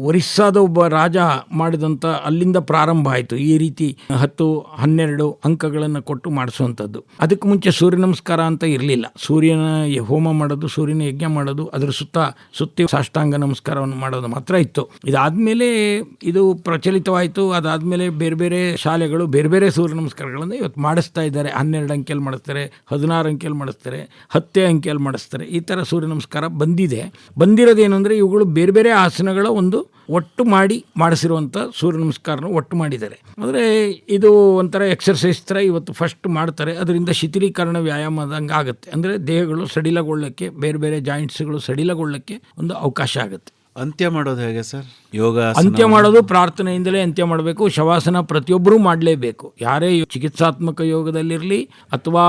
ಒರಿಸ್ಸಾದ ಒಬ್ಬ ರಾಜ ಮಾಡಿದಂಥ, ಅಲ್ಲಿಂದ ಪ್ರಾರಂಭ ಆಯಿತು. ಈ ರೀತಿ 10-12 ಅಂಕಗಳನ್ನು ಕೊಟ್ಟು ಮಾಡಿಸುವಂಥದ್ದು. ಅದಕ್ಕೆ ಮುಂಚೆ ಸೂರ್ಯ ನಮಸ್ಕಾರ ಅಂತ ಇರಲಿಲ್ಲ. ಸೂರ್ಯನ ಹೋಮ ಮಾಡೋದು, ಸೂರ್ಯನ ಯಜ್ಞ ಮಾಡೋದು, ಅದರ ಸುತ್ತಿ ಸಾಷ್ಟಾಂಗ ನಮಸ್ಕಾರವನ್ನು ಮಾಡೋದು ಮಾತ್ರ ಇತ್ತು. ಇದಾದಮೇಲೆ ಇದು ಪ್ರಚಲಿತವಾಯಿತು. ಅದಾದಮೇಲೆ ಬೇರೆ ಬೇರೆ ಶಾಲೆಗಳು ಬೇರೆ ಬೇರೆ ಸೂರ್ಯ ನಮಸ್ಕಾರಗಳನ್ನು ಇವತ್ತು ಮಾಡಿಸ್ತಾ ಇದ್ದಾರೆ. 12 ಅಂಕೆಯಲ್ಲಿ ಮಾಡಿಸ್ತಾರೆ, 16 ಅಂಕೆಯಲ್ಲಿ ಮಾಡಿಸ್ತಾರೆ, 10 ಅಂಕೆಯಲ್ಲಿ ಮಾಡಿಸ್ತಾರೆ. ಈ ಥರ ಸೂರ್ಯ ನಮಸ್ಕಾರ ಬಂದಿರೋದೇನು ಅಂದರೆ ಇವುಗಳು ಬೇರೆ ಬೇರೆ ಆಸನಗಳ ಒಂದು ಒಟ್ಟು ಮಾಡಿಸಿರುವಂಥ ಸೂರ್ಯ ನಮಸ್ಕಾರನ ಒಟ್ಟು ಮಾಡಿದ್ದಾರೆ. ಅಂದರೆ ಇದು ಒಂಥರ ಎಕ್ಸರ್ಸೈಸ್ ಥರ ಇವತ್ತು ಫಸ್ಟ್ ಮಾಡ್ತಾರೆ. ಅದರಿಂದ ಶಿಥಿಲೀಕರಣ ವ್ಯಾಯಾಮದಂಗೆ ಆಗುತ್ತೆ. ಅಂದರೆ ದೇಹಗಳು ಸಡಿಲಗೊಳ್ಳಕ್ಕೆ, ಬೇರೆ ಬೇರೆ ಜಾಯಿಂಟ್ಸ್ಗಳು ಸಡಿಲಗೊಳ್ಳಕ್ಕೆ ಒಂದು ಅವಕಾಶ ಆಗುತ್ತೆ. ಅಂತ್ಯ ಮಾಡೋದು ಹೇಗೆ ಸರ್? ಯೋಗ ಅಂತ್ಯ ಮಾಡೋದು ಪ್ರಾರ್ಥನೆಯಿಂದಲೇ ಅಂತ್ಯ ಮಾಡಬೇಕು. ಶವಾಸನ ಪ್ರತಿಯೊಬ್ಬರೂ ಮಾಡಲೇಬೇಕು. ಯಾರೇ ಚಿಕಿತ್ಸಾತ್ಮಕ ಯೋಗದಲ್ಲಿರಲಿ ಅಥವಾ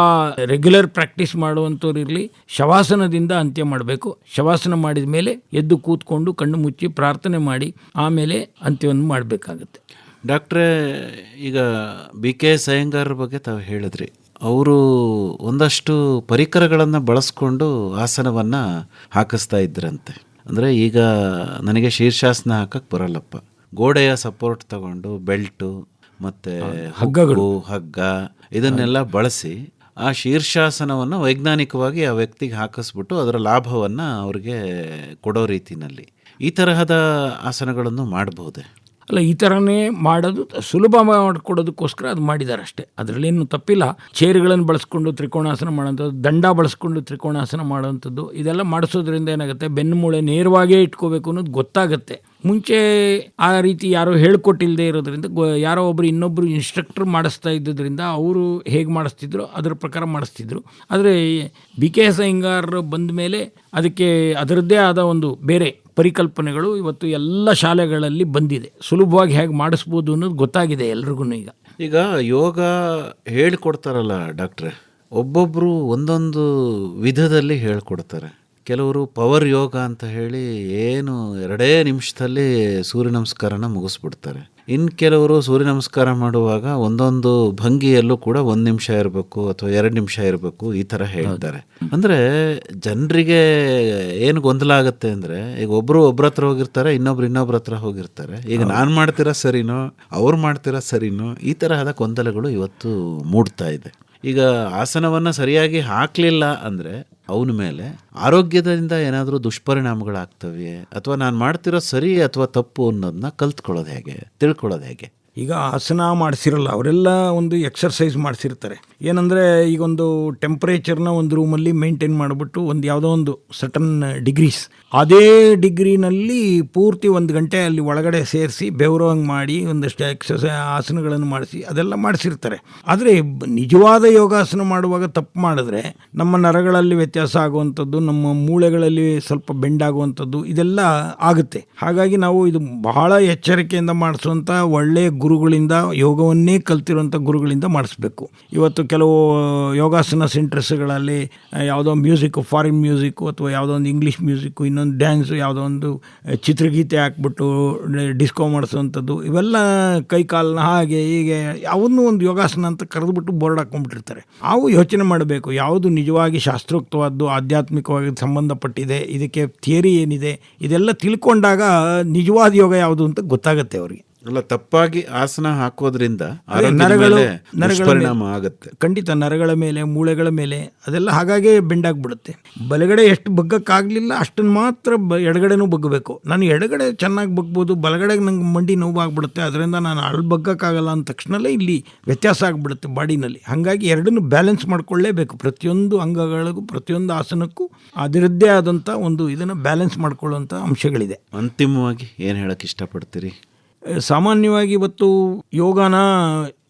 ರೆಗ್ಯುಲರ್ ಪ್ರಾಕ್ಟೀಸ್ ಮಾಡುವಂಥವ್ರು ಇರಲಿ, ಶವಾಸನದಿಂದ ಅಂತ್ಯ ಮಾಡಬೇಕು. ಶವಾಸನ ಮಾಡಿದ ಮೇಲೆ ಎದ್ದು ಕೂತ್ಕೊಂಡು ಕಣ್ಣು ಮುಚ್ಚಿ ಪ್ರಾರ್ಥನೆ ಮಾಡಿ ಆಮೇಲೆ ಅಂತ್ಯವನ್ನು ಮಾಡಬೇಕಾಗುತ್ತೆ. ಡಾಕ್ಟ್ರೇ, ಈಗ BK ಸಯ್ಯಂಗಾರ್ ಬಗ್ಗೆ ತಾವು ಹೇಳಿದ್ರಿ. ಅವರು ಒಂದಷ್ಟು ಪರಿಕರಗಳನ್ನು ಬಳಸ್ಕೊಂಡು ಆಸನವನ್ನು ಹಾಕಿಸ್ತಾ ಇದ್ರಂತೆ. ಅಂದರೆ ಈಗ ನನಗೆ ಶೀರ್ಷಾಸನ ಹಾಕಕ್ಕೆ ಬರಲ್ಲಪ್ಪ, ಗೋಡೆಯ ಸಪೋರ್ಟ್ ತಗೊಂಡು ಬೆಲ್ಟು ಮತ್ತು ಹಗ್ಗ ಇದನ್ನೆಲ್ಲ ಬಳಸಿ ಆ ಶೀರ್ಷಾಸನವನ್ನು ವೈಜ್ಞಾನಿಕವಾಗಿ ಆ ವ್ಯಕ್ತಿಗೆ ಹಾಕಿಸ್ಬಿಟ್ಟು ಅದರ ಲಾಭವನ್ನು ಅವ್ರಿಗೆ ಕೊಡೋ ರೀತಿಯಲ್ಲಿ ಈ ತರಹದ ಆಸನಗಳನ್ನು ಮಾಡಬಹುದೇ? ಅಲ್ಲ, ಈ ಥರನೇ ಮಾಡೋದು ಸುಲಭ ಮಾಡಿಕೊಡೋದಕ್ಕೋಸ್ಕರ ಅದು ಮಾಡಿದ್ದಾರೆ ಅಷ್ಟೇ. ಅದರಲ್ಲೇನು ತಪ್ಪಿಲ್ಲ. ಚೇರ್ಗಳನ್ನು ಬಳಸ್ಕೊಂಡು ತ್ರಿಕೋಣಾಸನ ಮಾಡೋಂಥದ್ದು, ದಂಡ ಬಳಸ್ಕೊಂಡು ತ್ರಿಕೋಣಾಸನ ಮಾಡೋವಂಥದ್ದು, ಇದೆಲ್ಲ ಮಾಡಿಸೋದ್ರಿಂದ ಏನಾಗುತ್ತೆ, ಬೆನ್ನು ಮೂಳೆ ನೇರವಾಗೇ ಇಟ್ಕೋಬೇಕು ಅನ್ನೋದು ಗೊತ್ತಾಗುತ್ತೆ. ಮುಂಚೆ ಆ ರೀತಿ ಯಾರೋ ಹೇಳ್ಕೊಟ್ಟಿಲ್ಲದೆ ಇರೋದ್ರಿಂದ ಯಾರೋ ಒಬ್ಬರು ಇನ್ನೊಬ್ಬರು ಇನ್ಸ್ಟ್ರಕ್ಟರ್ ಮಾಡಿಸ್ತಾ ಇದ್ದದ್ರಿಂದ ಅವರು ಹೇಗೆ ಮಾಡಿಸ್ತಿದ್ರು ಅದರ ಪ್ರಕಾರ ಮಾಡಿಸ್ತಿದ್ರು. ಆದರೆ BK ಸಯ್ಯಂಗಾರ್ ಬಂದ ಮೇಲೆ ಅದಕ್ಕೆ ಅದರದ್ದೇ ಆದ ಒಂದು ಬೇರೆ ಪರಿಕಲ್ಪನೆಗಳು ಇವತ್ತು ಎಲ್ಲ ಶಾಲೆಗಳಲ್ಲಿ ಬಂದಿದೆ. ಸುಲಭವಾಗಿ ಹೇಗೆ ಮಾಡಿಸ್ಬೋದು ಅನ್ನೋದು ಗೊತ್ತಾಗಿದೆ ಎಲ್ರಿಗೂ. ಈಗ ಯೋಗ ಹೇಳ್ಕೊಡ್ತಾರಲ್ಲ ಡಾಕ್ಟ್ರೆ, ಒಬ್ಬೊಬ್ಬರು ಒಂದೊಂದು ವಿಧದಲ್ಲಿ ಹೇಳ್ಕೊಡ್ತಾರೆ. ಕೆಲವರು ಪವರ್ ಯೋಗ ಅಂತ ಹೇಳಿ ಏನು 2 ನಿಮಿಷದಲ್ಲಿ ಸೂರ್ಯ ನಮಸ್ಕಾರನ ಮುಗಿಸ್ಬಿಡ್ತಾರೆ. ಇನ್ನು ಕೆಲವರು ಸೂರ್ಯ ನಮಸ್ಕಾರ ಮಾಡುವಾಗ ಒಂದೊಂದು ಭಂಗಿಯಲ್ಲೂ ಕೂಡ 1 ನಿಮಿಷ ಇರಬೇಕು ಅಥವಾ 2 ನಿಮಿಷ ಇರಬೇಕು, ಈ ಥರ ಹೇಳ್ತಾರೆ. ಅಂದರೆ ಜನರಿಗೆ ಏನು ಗೊಂದಲ ಆಗುತ್ತೆ ಅಂದರೆ, ಈಗ ಒಬ್ಬರ ಹತ್ರ ಹೋಗಿರ್ತಾರೆ, ಇನ್ನೊಬ್ರ ಹತ್ರ ಹೋಗಿರ್ತಾರೆ. ಈಗ ನಾನು ಮಾಡ್ತೀರಾ ಸರಿನೋ, ಅವ್ರು ಮಾಡ್ತೀರಾ ಸರಿನೋ, ಈ ತರಹದ ಗೊಂದಲಗಳು ಇವತ್ತು ಮೂಡ್ತಾ ಇದೆ. ಈಗ ಆಸನವನ್ನು ಸರಿಯಾಗಿ ಹಾಕಲಿಲ್ಲ ಅಂದರೆ ಅವನ ಮೇಲೆ ಆರೋಗ್ಯದಿಂದ ಏನಾದರೂ ದುಷ್ಪರಿಣಾಮಗಳಾಗ್ತವೆ, ಅಥವಾ ನಾನು ಮಾಡ್ತಿರೋ ಸರಿ ಅಥವಾ ತಪ್ಪು ಅನ್ನೋದನ್ನ ತಿಳ್ಕೊಳ್ಳೋದು ಹೇಗೆ? ಈಗ ಆಸನ ಮಾಡಿಸಿರಲ್ಲ, ಅವರೆಲ್ಲ ಒಂದು ಎಕ್ಸರ್ಸೈಸ್ ಮಾಡಿಸಿರ್ತಾರೆ. ಏನಂದರೆ ಈಗ ಒಂದು ಟೆಂಪ್ರೇಚರ್ನ ಒಂದು ರೂಮಲ್ಲಿ ಮೇಂಟೈನ್ ಮಾಡಿಬಿಟ್ಟು ಒಂದು ಯಾವುದೋ ಒಂದು ಸರ್ಟನ್ ಡಿಗ್ರೀಸ್, ಅದೇ ಡಿಗ್ರಿನಲ್ಲಿ ಪೂರ್ತಿ 1 ಗಂಟೆ ಅಲ್ಲಿ ಒಳಗಡೆ ಸೇರಿಸಿ ಬೆವರೋಂಗೆ ಮಾಡಿ ಒಂದಷ್ಟು ಆಸನಗಳನ್ನು ಮಾಡಿಸಿ ಅದೆಲ್ಲ ಮಾಡಿಸಿರ್ತಾರೆ. ಆದರೆ ನಿಜವಾದ ಯೋಗಾಸನ ಮಾಡುವಾಗ ತಪ್ಪು ಮಾಡಿದ್ರೆ ನಮ್ಮ ನರಗಳಲ್ಲಿ ವ್ಯತ್ಯಾಸ ಆಗುವಂಥದ್ದು, ನಮ್ಮ ಮೂಳೆಗಳಲ್ಲಿ ಸ್ವಲ್ಪ ಬೆಂಡಾಗುವಂಥದ್ದು ಇದೆಲ್ಲ ಆಗುತ್ತೆ. ಹಾಗಾಗಿ ನಾವು ಇದು ಬಹಳ ಎಚ್ಚರಿಕೆಯಿಂದ ಮಾಡಿಸುವಂಥ ಒಳ್ಳೆಯ ಗುರುಗಳಿಂದ, ಯೋಗವನ್ನೇ ಕಲ್ತಿರುವಂಥ ಗುರುಗಳಿಂದ ಮಾಡಿಸ್ಬೇಕು. ಇವತ್ತು ಕೆಲವು ಯೋಗಾಸನ ಸೆಂಟರ್ಸ್ಗಳಲ್ಲಿ ಯಾವುದೋ ಮ್ಯೂಸಿಕ್ಕು, ಫಾರಿನ್ ಮ್ಯೂಸಿಕ್ಕು ಅಥವಾ ಯಾವುದೋ ಒಂದು ಇಂಗ್ಲೀಷ್ ಮ್ಯೂಸಿಕ್ಕು, ಇನ್ನೊಂದು ಡ್ಯಾನ್ಸು, ಯಾವುದೋ ಒಂದು ಚಿತ್ರಗೀತೆ ಹಾಕ್ಬಿಟ್ಟು ಡಿಸ್ಕೋ ಮಾಡಿಸುವಂಥದ್ದು, ಇವೆಲ್ಲ ಕೈಕಾಲನ್ನ ಹಾಗೆ ಹೀಗೆ ಯಾವನ್ನೂ ಒಂದು ಯೋಗಾಸನ ಅಂತ ಕರೆದುಬಿಟ್ಟು ಬೋರ್ಡ್ ಹಾಕ್ಕೊಂಡ್ಬಿಟ್ಟಿರ್ತಾರೆ. ನಾವು ಯೋಚನೆ ಮಾಡಬೇಕು ಯಾವುದು ನಿಜವಾಗಿ ಶಾಸ್ತ್ರೋಕ್ತವಾದ್ದು, ಆಧ್ಯಾತ್ಮಿಕವಾಗಿ ಸಂಬಂಧಪಟ್ಟಿದೆ, ಇದಕ್ಕೆ ಥಿಯರಿ ಏನಿದೆ, ಇದೆಲ್ಲ ತಿಳ್ಕೊಂಡಾಗ ನಿಜವಾದ ಯೋಗ ಯಾವುದು ಅಂತ ಗೊತ್ತಾಗುತ್ತೆ ಅವರಿಗೆ. ಅಲ್ಲ, ತಪ್ಪಾಗಿ ಆಸನ ಹಾಕೋದ್ರಿಂದ ಪರಿಣಾಮ ಆಗುತ್ತೆ. ಖಂಡಿತ ನರಗಳ ಮೇಲೆ, ಮೂಳೆಗಳ ಮೇಲೆ ಅದೆಲ್ಲ ಹಾಗಾಗೆ ಬೆಂಡಾಗ್ಬಿಡುತ್ತೆ. ಬಲಗಡೆ ಎಷ್ಟು ಬಗ್ಗಕ್ಕಾಗಲಿಲ್ಲ ಅಷ್ಟನ್ನು ಮಾತ್ರ ಎಡಗಡೆನೂ ಬಗ್ಗಬೇಕು. ನಾನು ಎಡಗಡೆ ಚೆನ್ನಾಗಿ ಬಗ್ಬೋದು, ಬಲಗಡೆಗೆ ನಂಗೆ ಮಂಡಿ ನೋವಾಗ್ಬಿಡುತ್ತೆ, ಅದರಿಂದ ನಾನು ಅಲ್ಲಿ ಬಗ್ಗಕ್ಕಾಗಲ್ಲ ಅಂದ ತಕ್ಷಣವೇ ಇಲ್ಲಿ ವ್ಯತ್ಯಾಸ ಆಗಿಬಿಡುತ್ತೆ ಬಾಡಿನಲ್ಲಿ. ಹಾಗಾಗಿ ಎರಡನ್ನೂ ಬ್ಯಾಲೆನ್ಸ್ ಮಾಡ್ಕೊಳ್ಳೇಬೇಕು. ಪ್ರತಿಯೊಂದು ಅಂಗಗಳಿಗೂ, ಪ್ರತಿಯೊಂದು ಆಸನಕ್ಕೂ ಅದರದ್ದೇ ಆದಂಥ ಒಂದು ಇದನ್ನು ಬ್ಯಾಲೆನ್ಸ್ ಮಾಡ್ಕೊಳ್ಳುವಂಥ ಅಂಶಗಳಿದೆ. ಅಂತಿಮವಾಗಿ ಏನು ಹೇಳಕ್ಕೆ ಇಷ್ಟಪಡ್ತೀರಿ? ಸಾಮಾನ್ಯವಾಗಿ ಇವತ್ತು ಯೋಗನ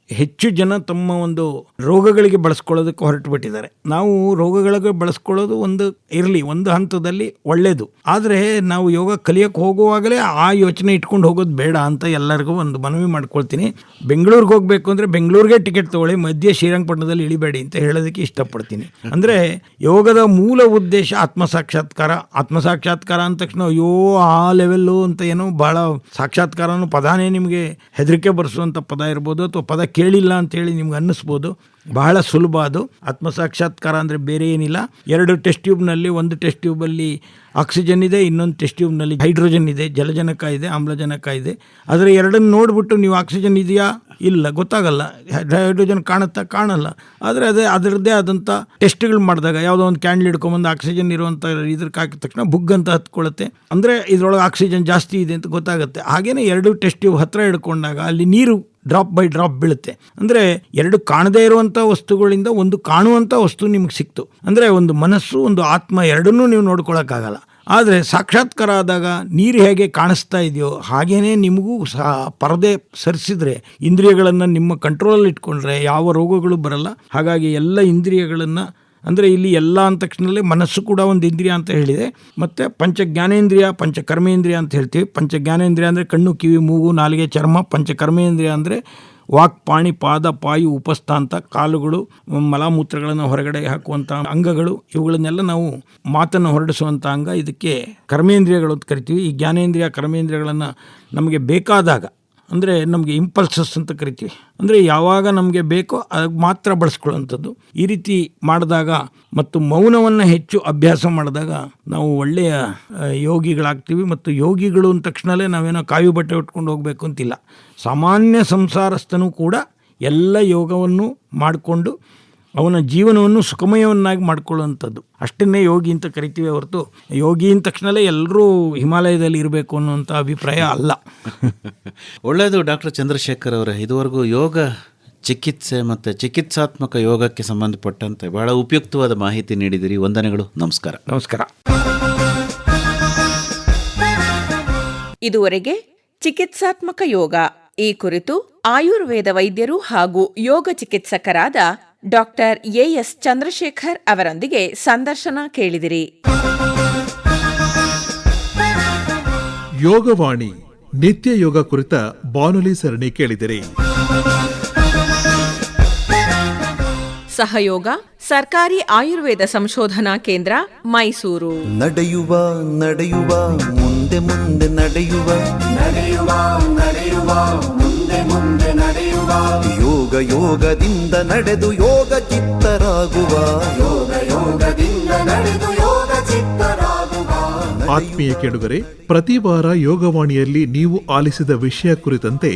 ಹೆಚ್ಚು ಜನ ತಮ್ಮ ಒಂದು ರೋಗಗಳಿಗೆ ಬಳಸ್ಕೊಳ್ಳೋದಕ್ಕೆ ಹೊರಟು ಬಿಟ್ಟಿದ್ದಾರೆ. ನಾವು ರೋಗಗಳಿಗೆ ಬಳಸ್ಕೊಳ್ಳೋದು ಒಂದು ಹಂತದಲ್ಲಿ ಒಳ್ಳೆಯದು. ಆದರೆ ನಾವು ಯೋಗ ಕಲಿಯೋಕ್ಕೆ ಹೋಗುವಾಗಲೇ ಆ ಯೋಚನೆ ಇಟ್ಕೊಂಡು ಹೋಗೋದು ಬೇಡ ಅಂತ ಎಲ್ಲರಿಗೂ ಒಂದು ಮನವಿ ಮಾಡ್ಕೊಳ್ತೀನಿ. ಬೆಂಗಳೂರಿಗೆ ಹೋಗಬೇಕು ಅಂದರೆ ಬೆಂಗಳೂರಿಗೆ ಟಿಕೆಟ್ ತೊಗೊಳ್ಳಿ, ಮಧ್ಯೆ ಶ್ರೀರಂಗಪಟ್ಟಣದಲ್ಲಿ ಇಳಿಬೇಡಿ ಅಂತ ಹೇಳೋದಕ್ಕೆ ಇಷ್ಟಪಡ್ತೀನಿ. ಅಂದರೆ ಯೋಗದ ಮೂಲ ಉದ್ದೇಶ ಆತ್ಮಸಾಕ್ಷಾತ್ಕಾರ. ಆತ್ಮಸಾಕ್ಷಾತ್ಕಾರ ಅಂದ ತಕ್ಷಣ ಅಯ್ಯೋ ಆ ಲೆವೆಲ್ಲು ಅಂತ ಏನೋ ಭಾಳ ಸಾಕ್ಷಾತ್ಕಾರನೂ ಪದಾನೇ ನಿಮಗೆ ಹೆದರಿಕೆ ಬರೆಸುವಂಥ ಪದ ಇರ್ಬೋದು, ಅಥವಾ ಪದ ಕೇಳಿಲ್ಲ ಅಂತೇಳಿ ನಿಮ್ಗೆ ಅನ್ನಿಸ್ಬೋದು. ಬಹಳ ಸುಲಭ ಅದು. ಆತ್ಮಸಾಕ್ಷಾತ್ಕಾರ ಅಂದರೆ ಬೇರೆ ಏನಿಲ್ಲ. 2 ಟೆಸ್ಟ್ ಟ್ಯೂಬ್ನಲ್ಲಿ, ಒಂದು ಟೆಸ್ಟ್ ಟ್ಯೂಬಲ್ಲಿ ಆಕ್ಸಿಜನ್ ಇದೆ, ಇನ್ನೊಂದು ಟೆಸ್ಟ್ ಟ್ಯೂಬ್ನಲ್ಲಿ ಹೈಡ್ರೋಜನ್ ಇದೆ, ಜಲಜನಕ ಇದೆ, ಆಮ್ಲಜನಕ ಇದೆ. ಅದರ ಎರಡನ್ನು ನೋಡಿಬಿಟ್ಟು ನೀವು ಆಕ್ಸಿಜನ್ ಇದೆಯಾ ಇಲ್ಲ ಗೊತ್ತಾಗಲ್ಲ, ಹೈಡ್ರೋಜನ್ ಕಾಣುತ್ತಾ ಕಾಣಲ್ಲ. ಆದರೆ ಅದರದ್ದೇ ಆದಂಥ ಟೆಸ್ಟ್ಗಳು ಮಾಡಿದಾಗ ಯಾವುದೋ ಒಂದು ಕ್ಯಾಂಡಲ್ ಹಿಡ್ಕೊಂಬಂದು ಆಕ್ಸಿಜನ್ ಇರುವಂಥ ಇದಕ್ಕೆ ಹಾಕಿದ ತಕ್ಷಣ ಬುಗ್ ಅಂತ ಹತ್ಕೊಳ್ಳುತ್ತೆ. ಅಂದರೆ ಇದರೊಳಗೆ ಆಕ್ಸಿಜನ್ ಜಾಸ್ತಿ ಇದೆ ಅಂತ ಗೊತ್ತಾಗುತ್ತೆ. ಹಾಗೆಯೇ 2 ಟೆಸ್ಟ್ ಟ್ಯೂಬ್ ಹತ್ತಿರ ಹಿಡ್ಕೊಂಡಾಗ ಅಲ್ಲಿ ನೀರು ಡ್ರಾಪ್ ಬೈ ಡ್ರಾಪ್ ಬೀಳುತ್ತೆ. ಅಂದರೆ 2 ಕಾಣದೇ ಇರುವಂಥ ವಸ್ತುಗಳಿಂದ ಒಂದು ಕಾಣುವಂಥ ವಸ್ತು ನಿಮ್ಗೆ ಸಿಕ್ತು. ಅಂದರೆ ಒಂದು ಮನಸ್ಸು, ಒಂದು ಆತ್ಮ ಎರಡನ್ನೂ ನೀವು ನೋಡ್ಕೊಳ್ಳೋಕ್ಕಾಗಲ್ಲ. ಆದರೆ ಸಾಕ್ಷಾತ್ಕಾರ ಆದಾಗ ನೀರು ಹೇಗೆ ಕಾಣಿಸ್ತಾ ಇದೆಯೋ ಹಾಗೇ ನಿಮಗೂ ಸಹ ಪರದೆ ಸರಿಸಿದ್ರೆ, ಇಂದ್ರಿಯಗಳನ್ನು ನಿಮ್ಮ ಕಂಟ್ರೋಲಲ್ಲಿ ಇಟ್ಕೊಂಡ್ರೆ ಯಾವ ರೋಗಗಳು ಬರಲ್ಲ. ಹಾಗಾಗಿ ಎಲ್ಲ ಇಂದ್ರಿಯಗಳನ್ನು, ಅಂದರೆ ಇಲ್ಲಿ ಎಲ್ಲ ಅಂದ ತಕ್ಷಣದಲ್ಲಿ ಮನಸ್ಸು ಕೂಡ ಒಂದು ಇಂದ್ರಿಯ ಅಂತ ಹೇಳಿದೆ. ಮತ್ತು ಪಂಚಜ್ಞಾನೇಂದ್ರಿಯ, ಪಂಚಕರ್ಮೇಂದ್ರಿಯ ಅಂತ ಹೇಳ್ತೀವಿ. ಪಂಚಜ್ಞಾನೇಂದ್ರಿಯ ಅಂದರೆ ಕಣ್ಣು, ಕಿವಿ, ಮೂಗು, ನಾಲಿಗೆ, ಚರ್ಮ. ಪಂಚಕರ್ಮೇಂದ್ರಿಯ ಅಂದರೆ ವಾಕ್, ಪಾಣಿ, ಪಾದ, ಪಾಯು, ಉಪಸ್ಥಾಂತ, ಕಾಲುಗಳು, ಮಲಮೂತ್ರಗಳನ್ನು ಹೊರಗಡೆ ಹಾಕುವಂಥ ಅಂಗಗಳು. ಇವುಗಳನ್ನೆಲ್ಲ ನಾವು ಮಾತನ್ನು ಹೊರಡಿಸುವಂಥ ಅಂಗ. ಇದಕ್ಕೆ ಕರ್ಮೇಂದ್ರಿಯಗಳು ಅಂತ ಕರಿತೀವಿ. ಈ ಜ್ಞಾನೇಂದ್ರಿಯ, ಕರ್ಮೇಂದ್ರಿಯಗಳನ್ನು ನಮಗೆ ಬೇಕಾದಾಗ, ಅಂದರೆ ನಮಗೆ ಇಂಪಲ್ಸಸ್ ಅಂತ ಕರಿತೀವಿ, ಅಂದರೆ ಯಾವಾಗ ನಮಗೆ ಬೇಕೋ ಅದಕ್ಕೆ ಮಾತ್ರ ಬಳಸ್ಕೊಳ್ಳುವಂಥದ್ದು. ಈ ರೀತಿ ಮಾಡಿದಾಗ ಮತ್ತು ಮೌನವನ್ನು ಹೆಚ್ಚು ಅಭ್ಯಾಸ ಮಾಡಿದಾಗ ನಾವು ಒಳ್ಳೆಯ ಯೋಗಿಗಳಾಗ್ತೀವಿ. ಮತ್ತು ಯೋಗಿಗಳು ಅಂದ ತಕ್ಷಣವೇ ನಾವೇನೋ ಕಾವಿ ಬಟ್ಟೆ ಉಟ್ಕೊಂಡು ಹೋಗಬೇಕು ಅಂತಿಲ್ಲ. ಸಾಮಾನ್ಯ ಸಂಸಾರಸ್ಥನೂ ಕೂಡ ಎಲ್ಲ ಯೋಗವನ್ನು ಮಾಡಿಕೊಂಡು ಅವನ ಜೀವನವನ್ನು ಸುಖಮಯವನ್ನಾಗಿ ಮಾಡ್ಕೊಳ್ಳುವಂಥದ್ದು ಅಷ್ಟನ್ನೇ ಯೋಗಿ ಅಂತ ಕರಿತೀವಿ ಹೊರತು ಯೋಗಿ ಅಂದ ತಕ್ಷಣವೇ ಎಲ್ಲರೂ ಹಿಮಾಲಯದಲ್ಲಿ ಇರಬೇಕು ಅನ್ನುವಂಥ ಅಭಿಪ್ರಾಯ ಅಲ್ಲ. ಒಳ್ಳೆಯದು. ಡಾಕ್ಟರ್ ಚಂದ್ರಶೇಖರ್ ಅವರೇ, ಇದುವರೆಗೂ ಯೋಗ ಚಿಕಿತ್ಸೆ ಮತ್ತು ಚಿಕಿತ್ಸಾತ್ಮಕ ಯೋಗಕ್ಕೆ ಸಂಬಂಧಪಟ್ಟಂತೆ ಬಹಳ ಉಪಯುಕ್ತವಾದ ಮಾಹಿತಿ ನೀಡಿದಿರಿ. ವಂದನೆಗಳು. ನಮಸ್ಕಾರ. ನಮಸ್ಕಾರ. ಇದುವರೆಗೆ ಚಿಕಿತ್ಸಾತ್ಮಕ ಯೋಗ ಈ ಕುರಿತು ಆಯುರ್ವೇದ ವೈದ್ಯರು ಹಾಗೂ ಯೋಗ ಚಿಕಿತ್ಸಕರಾದ ಡಾಕ್ಟರ್ ಎಎಸ್ ಚಂದ್ರಶೇಖರ್ ಅವರೊಂದಿಗೆ ಸಂದರ್ಶನ ಕೇಳಿದಿರಿ. ಯೋಗವಾಣಿ ನಿತ್ಯ ಯೋಗ ಕುರಿತ ಬಾನುಲಿ ಸರಣಿ ಕೇಳಿದಿರಿ. ಸಹಯೋಗ ಸರ್ಕಾರಿ ಆಯುರ್ವೇದ ಸಂಶೋಧನಾ ಕೇಂದ್ರ, ಮೈಸೂರು. ನಡೆಯುವ ಮುಂದೆ ಮುಂದೆ ನಡೆಯುವ ಯೋಗದಿಂದ ನಡೆದು ಯೋಗ ಚಿತ್ತರಾಗುವ ಆತ್ಮೀಯ ಕೇಳುಗರೆ, ಪ್ರತಿ ವಾರ ಯೋಗವಾಣಿಯಲ್ಲಿ ನೀವು ಆಲಿಸಿದ ವಿಷಯ ಕುರಿತಂತೆ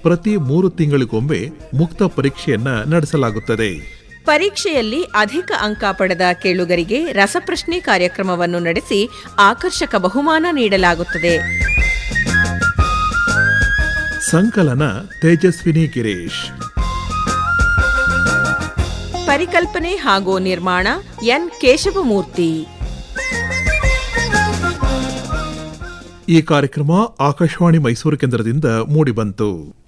ಪ್ರತಿ 3 ತಿಂಗಳಿಗೊಮ್ಮೆ ಮುಕ್ತ ಪರೀಕ್ಷೆಯನ್ನ ನಡೆಸಲಾಗುತ್ತದೆ. ಪರೀಕ್ಷೆಯಲ್ಲಿ ಅಧಿಕ ಅಂಕ ಪಡೆದ ಕೇಳುಗರಿಗೆ ರಸಪ್ರಶ್ನೆ ಕಾರ್ಯಕ್ರಮವನ್ನು ನಡೆಸಿ ಆಕರ್ಷಕ ಬಹುಮಾನ ನೀಡಲಾಗುತ್ತದೆ. ಸಂಕಲನ ತೇಜಸ್ವಿನಿ ಗಿರೀಶ್. ಪರಿಕಲ್ಪನೆ ಹಾಗೂ ನಿರ್ಮಾಣ ಎನ್ ಕೇಶವಮೂರ್ತಿ. ಈ ಕಾರ್ಯಕ್ರಮ ಆಕಾಶವಾಣಿ ಮೈಸೂರು ಕೇಂದ್ರದಿಂದ ಮೂಡಿಬಂತು.